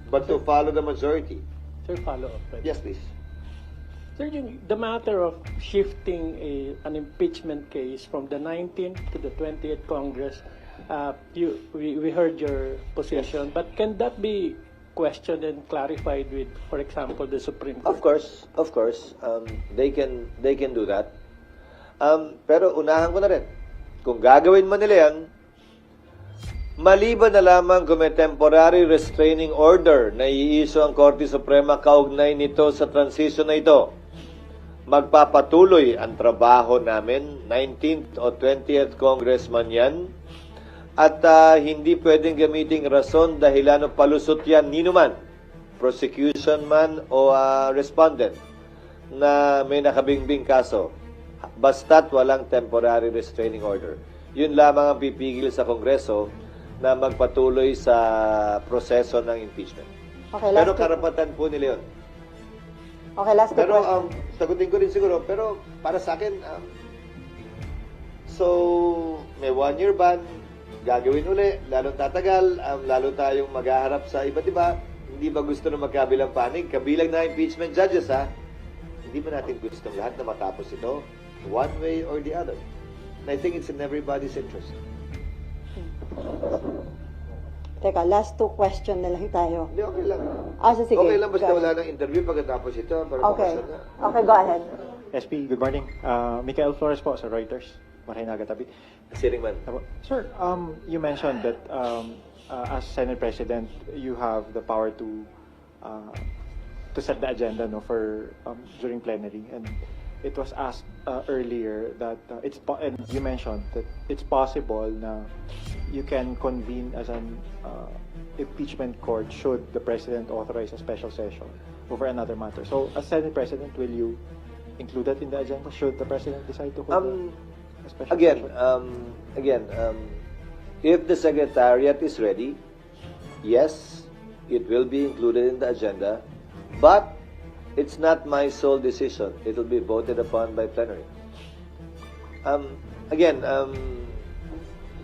but to follow the majority. Sir, follow-up. Yes, please. Sir, the matter of shifting an impeachment case from the 19th to the 20th Congress, we heard your position, but can that be questioned and clarified with, for example, the Supreme Court? Of course. They can do that. Pero unahan ko na rin. Kung gagawin man nila yan, maliban na lamang kung may temporary restraining order na i-issue ang Korte Suprema kaugnay nito sa transition na ito, magpapatuloy ang trabaho namin, 19th o 20th Congressman yan, at hindi pwedeng gamiting rason dahilan o palusot yan ninuman, prosecution man o respondent na may nakabingbing kaso, basta't walang temporary restraining order. Yun lamang ang pipigil sa Kongreso na magpatuloy sa proseso ng impeachment. Okay, Pero karapatan po nila yun. Okay, last two Pero questions. sagutin ko rin siguro, pero para sa akin, so may 1-year ban, gagawin uli, lalong tatagal, lalo tayong maghaharap sa iba't iba. Hindi ba gusto na magkabilang panig? Kabilang na impeachment judges, ha? Hindi ba natin gusto lahat na matapos ito? One way or the other. And I think it's in everybody's interest. Teka, last two question na lang tayo. Hindi, okay lang. Sige. Okay lang, basta Go wala ng interview pagkatapos ito. Para Okay. makasal na. Okay, go ahead. SP, good morning. Michael Flores po sa Reuters. Marinaga Tabi. Siring man. Sir, you mentioned that as Senate President, you have the power to set the agenda for during plenary, and it was asked earlier that and you mentioned that it's possible na you can convene as an impeachment court should the President authorize a special session over another matter. So, as Senate President, will you include that in the agenda should the President decide to hold a special session? If the Secretariat is ready, yes, it will be included in the agenda, but it's not my sole decision. It will be voted upon by plenary.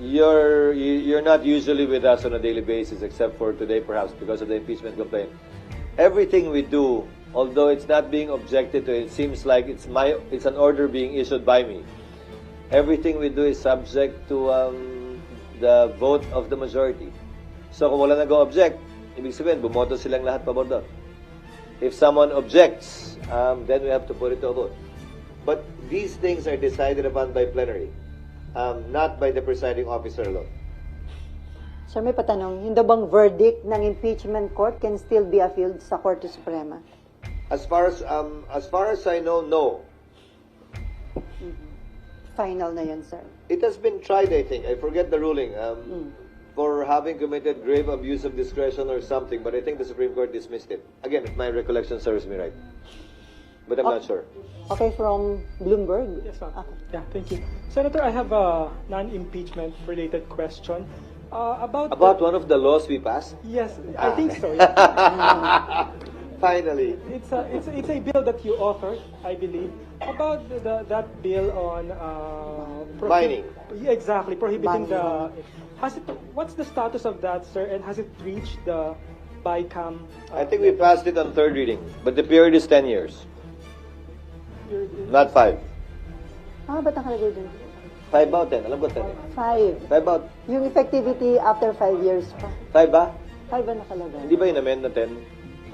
You're not usually with us on a daily basis, except for today, perhaps because of the impeachment complaint. Everything we do, although it's not being objected to, it seems like it's an order being issued by me. Everything we do is subject to the vote of the majority. So kung wala nag-object, ibig sabihin, bumoto silang lahat pabor doon. If someone objects, then we have to put it to a vote. But these things are decided upon by plenary, not by the presiding officer alone. Sir, may patanong, yung daw bang verdict ng impeachment court can still be appealed sa Korte Suprema? As far as I know, no. final na yun, sir? It has been tried, I think. I forget the ruling. For having committed grave abuse of discretion or something, but I think the Supreme Court dismissed it. Again, if my recollection serves me right. But I'm not sure. Okay, from Bloomberg. Yes, ma'am. Okay. Yeah, thank you. Senator, I have a non-impeachment related question. About one of the laws we passed? Yes, I think so. Yeah. Finally. It's a bill that you authored, I believe, about that bill on Mining. Yeah, exactly, prohibiting Mining. What's the status of that, sir? And has it reached the BICAM? I think we passed it on third reading, but the period is 10 years, not 5. Ba't nakalagay dun? 5 ba o 10? Alam ko 10. 5. 5 ba? Yung effectivity after 5 years pa. 5 ba? 5 ba nakalagay? Hindi ba in-amend na 10?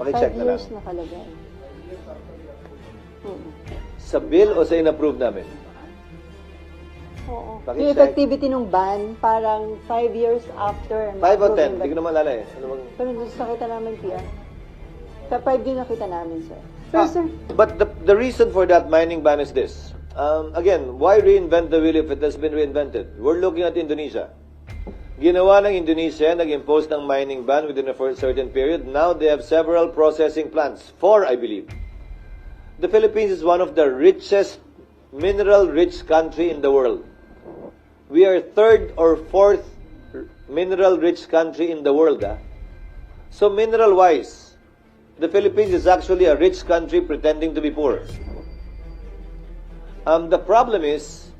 5 Pakicheck na lang. years nakalagay. Sa bill o sa in-approve namin? Oo. Pakicheck. Yung effectivity ng ban, parang 5 years after. 5 o 10? Hindi ko na maalala eh. Ano bang... Pero gusto nakita namin, PR. Sa 5 din nakita namin, sir. Pero, sir, But the reason for that mining ban is this. Again, why reinvent the wheel if it has been reinvented? We're looking at Indonesia. Ginawa ng Indonesia, nag-impose ng mining ban within a certain period. Now they have several processing plants. 4, I believe. The Philippines is one of the richest mineral-rich country in the world. We are 3rd or 4th mineral-rich country in the world. So mineral-wise, the Philippines is actually a rich country pretending to be poor. The problem is,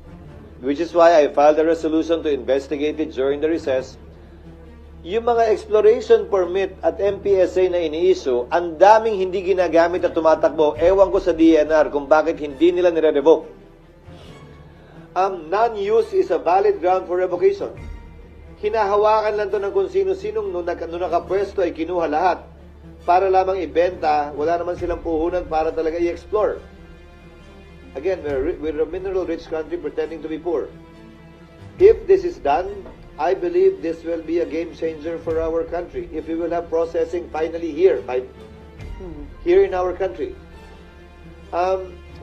which is why I filed a resolution to investigate it during the recess, yung mga exploration permit at MPSA na ini-issue, ang daming hindi ginagamit at tumatakbo. Ewan ko sa DNR kung bakit hindi nila nire-revoke. Non-use is a valid ground for revocation. Hinahawakan lang to ng kung sino-sinong nung nakapwesto ay kinuha lahat para lamang ibenta, wala naman silang puhunan para talaga i-explore. Again, we're a mineral-rich country pretending to be poor. If this is done, I believe this will be a game changer for our country. If we will have processing finally here in our country.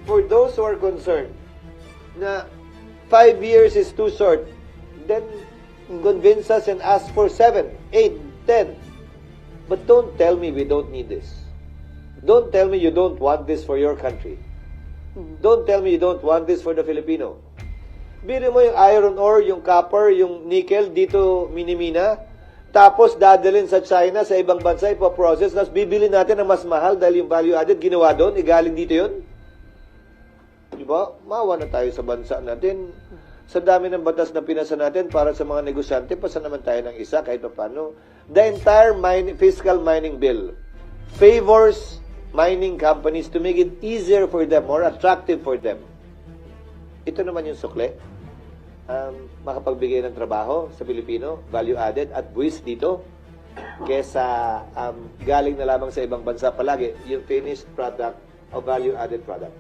For those who are concerned na 5 years is too short, then convince us and ask for 7, 8, 10. But don't tell me we don't need this. Don't tell me you don't want this for your country. Don't tell me you don't want this for the Filipino. Biro mo yung iron ore, yung copper, yung nickel dito minimina, tapos dadalhin sa China, sa ibang bansa, ipaprocess, tapos bibili natin ng mas mahal dahil yung value added ginawa doon, igaling dito yun. Diba? Maawa na tayo sa bansa natin. Sa dami ng batas na pinasa natin para sa mga negosyante, pasa naman tayo ng isa kahit pa paano. The entire fiscal mining bill favors mining companies to make it easier for them, more attractive for them. Ito naman yung sukle. Makapagbigay ng trabaho sa Pilipino, value added, at buwis dito, kesa galing na lamang sa ibang bansa palagi, yung finished product o value added product.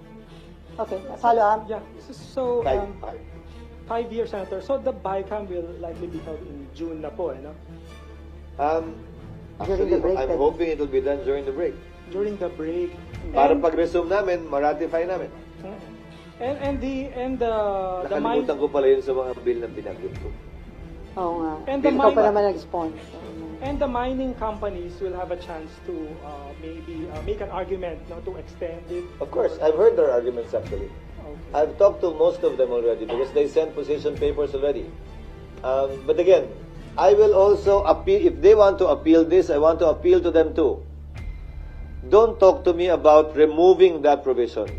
okay, follow up. Yeah. So, 5 years, Senator. So the BICAM will likely be held in June na po, no? Actually, the break, I'm then. hoping it will be done during the break. During the break. Para pag-resume namin, ma-ratify namin. And the Nakalimutan ko pala yun sa mga bill na binanggit ko. Oo nga. And the Ikaw pa mine- naman nag-sponsor. And the mining companies will have a chance to maybe make an argument, no, to extend it. Of course, I've heard their arguments actually. Okay. I've talked to most of them already because they sent position papers already. But again, I will also appeal, if they want to appeal this, I want to appeal to them too. Don't talk to me about removing that provision.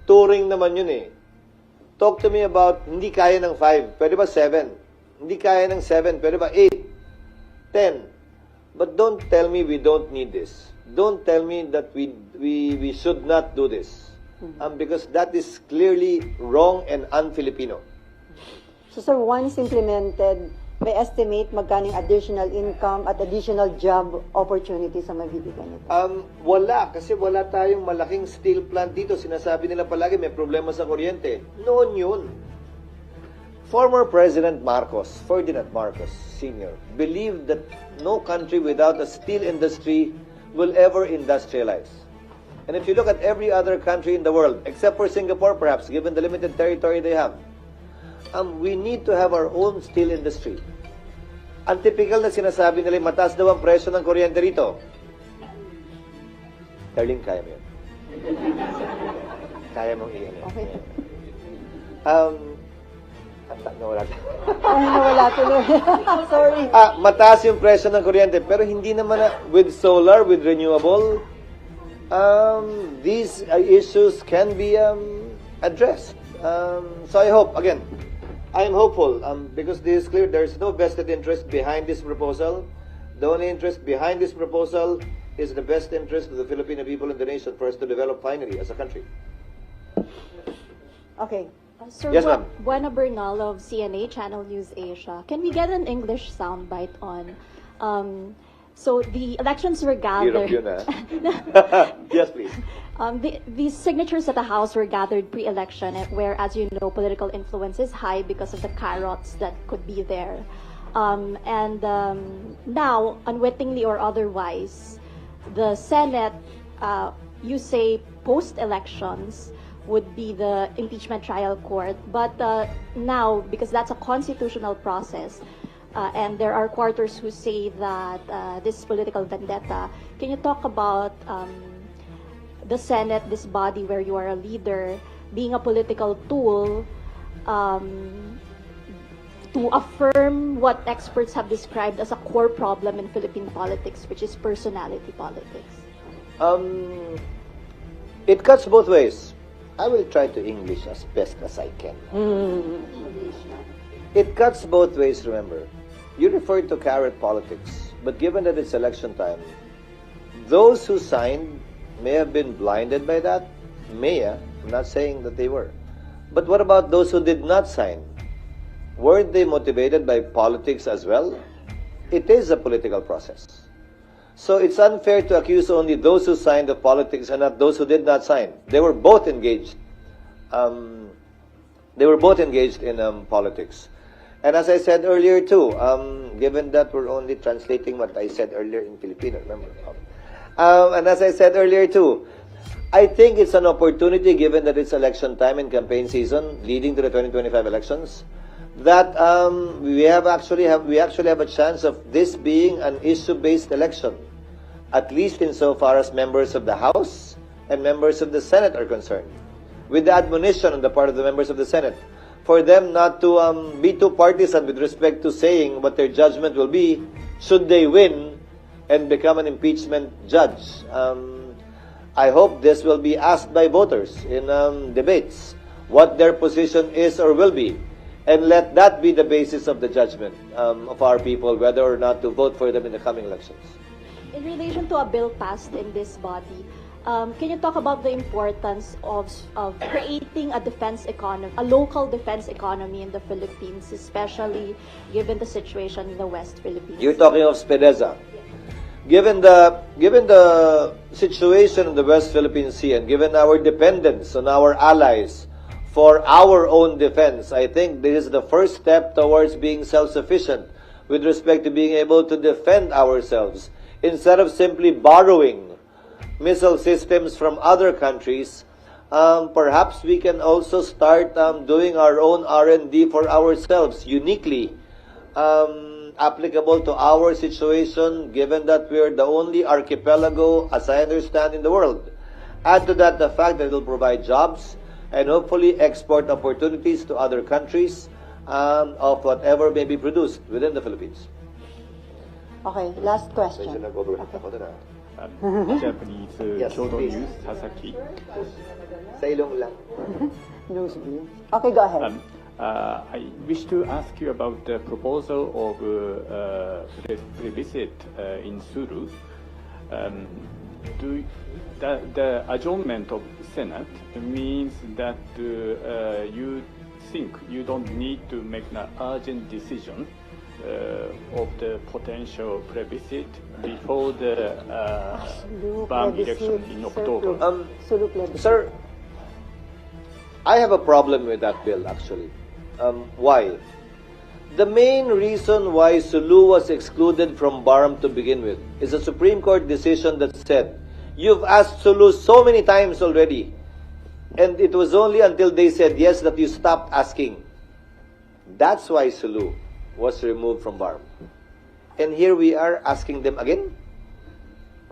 Touring naman yun eh. Talk to me about hindi kaya ng 5, pwede ba 7? Hindi kaya ng 7, pwede ba 8, 10? But don't tell me we don't need this. Don't tell me that we should not do this. Because that is clearly wrong and un-Filipino. So, sir, once implemented, may estimate magkano yung additional income at additional job opportunities sa mabibigyan nito? Wala, kasi wala tayong malaking steel plant dito. Sinasabi nila palagi may problema sa kuryente. Noon yun. Former President Marcos, Ferdinand Marcos Sr., believed that no country without a steel industry will ever industrialize. And if you look at every other country in the world, except for Singapore perhaps, given the limited territory they have, we need to have our own steel industry. Ang typical na sinasabi nila, mataas daw ang presyo ng kuryente rito. Darling, kaya mo yun. Kaya mong iyan. Okay. Nawala. Ay, nawala tuloy. Sorry. Mataas yung presyo ng kuryente, pero hindi naman with solar, with renewable, these issues can be addressed. So I hope, again, I'm hopeful because this is clear. There's no vested interest behind this proposal. The only interest behind this proposal is the best interest of the Filipino people and the nation for us to develop finally as a country. Okay. Sir, Yes, ma'am. Buena Bernal of CNA Channel News Asia. Can we get an English soundbite on? So the elections were gathered. Hirap yun, Yes, please. The signatures at the House were gathered pre-election, where, as you know, political influence is high because of the carrots that could be there. Now, unwittingly or otherwise, the Senate, you say post-elections, would be the impeachment trial court. But now, because that's a constitutional process, and there are quarters who say that this is political vendetta, can you talk about the Senate, this body where you are a leader, being a political tool to affirm what experts have described as a core problem in Philippine politics, which is personality politics? It cuts both ways. I will try to English as best as I can. It cuts both ways, remember. You referred to carrot politics, but given that it's election time, those who signed may have been blinded by that. I'm not saying that they were. But what about those who did not sign? Weren't they motivated by politics as well? It is a political process. So it's unfair to accuse only those who signed of politics and not those who did not sign. They were both engaged. They were both engaged in politics. And as I said earlier too, given that we're only translating what I said earlier in Filipino, remember? And as I said earlier too, I think it's an opportunity, given that it's election time and campaign season leading to the 2025 elections, that we actually have a chance of this being an issue-based election, at least insofar as members of the House and members of the Senate are concerned, with the admonition on the part of the members of the Senate for them not to be too partisan with respect to saying what their judgment will be should they win and become an impeachment judge. I hope this will be asked by voters in debates, what their position is or will be, and let that be the basis of the judgment of our people, whether or not to vote for them in the coming elections. In relation to a bill passed in this body, can you talk about the importance of creating a defense economy, a local defense economy in the Philippines, especially given the situation in the West Philippines? You're talking of SPEDESA. Given the situation in the West Philippine Sea and given our dependence on our allies for our own defense, I think this is the first step towards being self-sufficient with respect to being able to defend ourselves. Instead of simply borrowing missile systems from other countries, perhaps we can also start doing our own R&D for ourselves, uniquely applicable to our situation, given that we are the only archipelago, as I understand, in the world. Add to that the fact that it will provide jobs and hopefully export opportunities to other countries of whatever may be produced within the Philippines. Okay, last question. Japanese Yes, Kyodo please. News, Sasaki. Sa ilong lang. Okay, go ahead. I wish to ask you about the proposal of plebiscite in Sulu. The adjournment of Senate means that you think you don't need to make an urgent decision of the potential plebiscite before the BAM election in October. Sir, I have a problem with that bill, actually. Why? The main reason why Sulu was excluded from BARM to begin with is a Supreme Court decision that said You've asked Sulu so many times already. And it was only until they said yes that you stopped asking. That's why Sulu was removed from BARM. And here we are asking them again.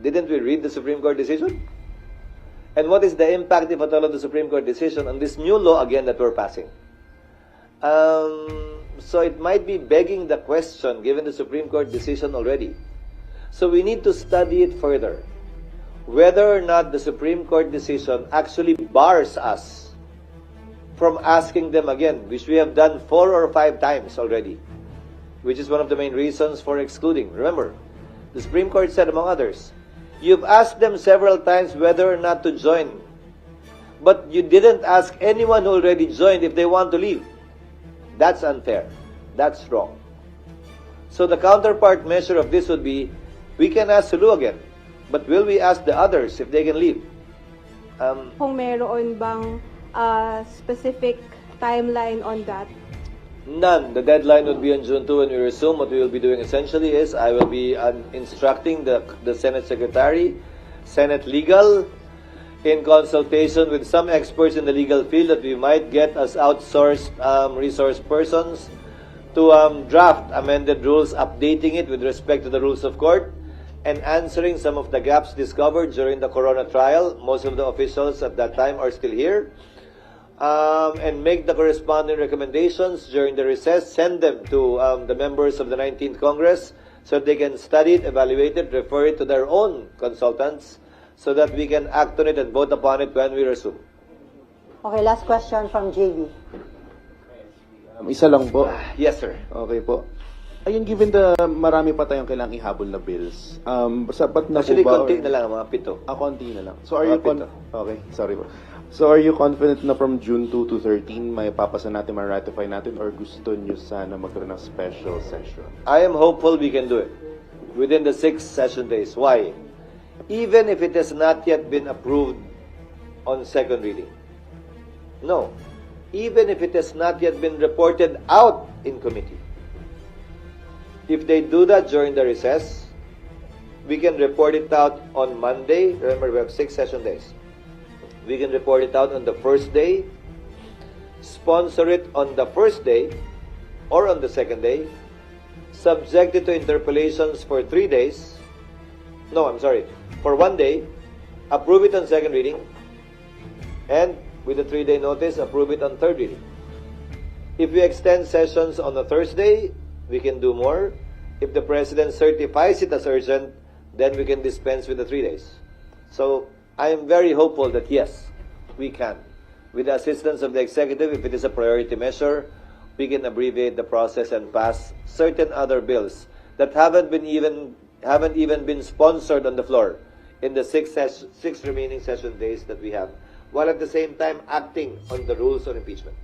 Didn't we read the Supreme Court decision? And what is the impact, if at all, of the Supreme Court decision on this new law again that we're passing? So it might be begging the question, given the Supreme Court decision already. So we need to study it further. Whether or not the Supreme Court decision actually bars us from asking them again, which we have done 4 or 5 times already, which is one of the main reasons for excluding. Remember, the Supreme Court said, among others, you've asked them several times whether or not to join, but you didn't ask anyone who already joined if they want to leave. That's unfair. That's wrong. So the counterpart measure of this would be, we can ask Sulu again, but will we ask the others if they can leave? Kung meron bang specific timeline on that? None. The deadline would be on June 2 when we resume. What we will be doing essentially is I will be instructing the Senate Secretary, Senate Legal, in consultation with some experts in the legal field that we might get as outsourced resource persons to draft amended rules, updating it with respect to the rules of court, and answering some of the gaps discovered during the Corona trial. Most of the officials at that time are still here. And make the corresponding recommendations during the recess, send them to the members of the 19th Congress so they can study it, evaluate it, refer it to their own consultants so that we can act on it and vote upon it when we resume. Okay, last question from JV. Isa lang po. Yes, sir. Okay po. Ayun, given the marami pa tayong kailangang ihabol na bills, sapat na Actually, po ba? konti na lang, mga 7. Konti na lang. So are you Mga 7. Okay, sorry po. So are you confident na from June 2 to 13 may papasa natin, ma-ratify natin, or gusto nyo sana magkaroon ng special session? I am hopeful we can do it within the 6 session days. Why? Even if it has not yet been approved on second reading. No. Even if it has not yet been reported out in committee. If they do that during the recess, we can report it out on Monday. Remember, we have 6 session days. We can report it out on the first day, sponsor it on the first day or on the second day, subject it to interpellations for 3 days. No, I'm sorry. For 1 day, approve it on second reading, and with a 3-day notice, approve it on third reading. If we extend sessions on a Thursday, we can do more. If the President certifies it as urgent, then we can dispense with the 3 days. So, I am very hopeful that yes, we can. With the assistance of the Executive, if it is a priority measure, we can abbreviate the process and pass certain other bills that haven't even been sponsored on the floor in the 6 remaining session days that we have, while at the same time acting on the rules on impeachment.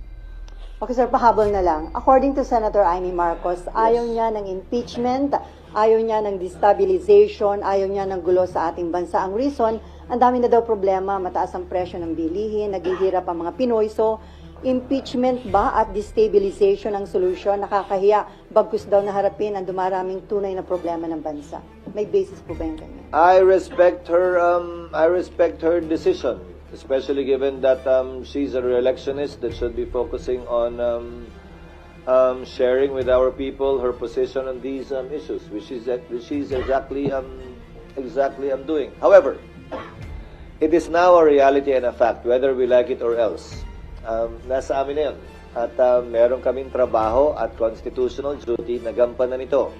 Okay, sir, pahabol na lang. According to Senator Amy Marcos, ayaw niya ng impeachment, ayaw niya ng destabilization, ayaw niya ng gulo sa ating bansa. Ang reason, ang dami na daw problema, mataas ang presyo ng bilihin, naghihirap ang mga Pinoy. So, impeachment ba at destabilization ang solusyon? Nakakahiya, bagkus daw na harapin ang dumaraming tunay na problema ng bansa. May basis po ba yung kanya? I respect her decision, especially given that she's a re-electionist that should be focusing on sharing with our people her position on these issues, which is exactly doing. However, it is now a reality and a fact, whether we like it or else. Nasa amin na yun. At meron kaming trabaho at constitutional duty na gampanan nito.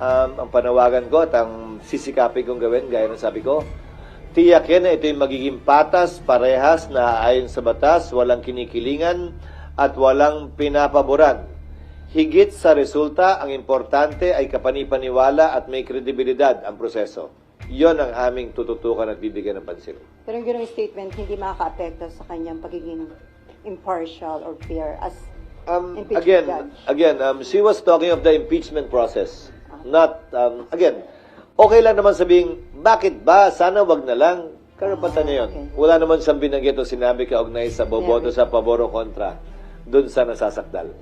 Ang panawagan ko at ang sisikapin kong gawin, gaya ng sabi ko, tiyakin na ito yung magiging patas, parehas na ayon sa batas, walang kinikilingan at walang pinapaboran. Higit sa resulta, ang importante ay kapanipaniwala at may kredibilidad ang proseso. Yon ang aming tututukan at bibigyan ng pansin. Pero yung gano'ng statement, hindi makaka-apekto sa kanyang pagiging impartial or fair as impeachment judge. Again, she was talking of the impeachment process. Not, again, okay lang naman sabihin, bakit ba? Sana wag na lang. Karapatan niya yun. Wala naman siyang binanggit o sinabi kaugnay sa boboto sa pabor o kontra dun sa nasasakdal.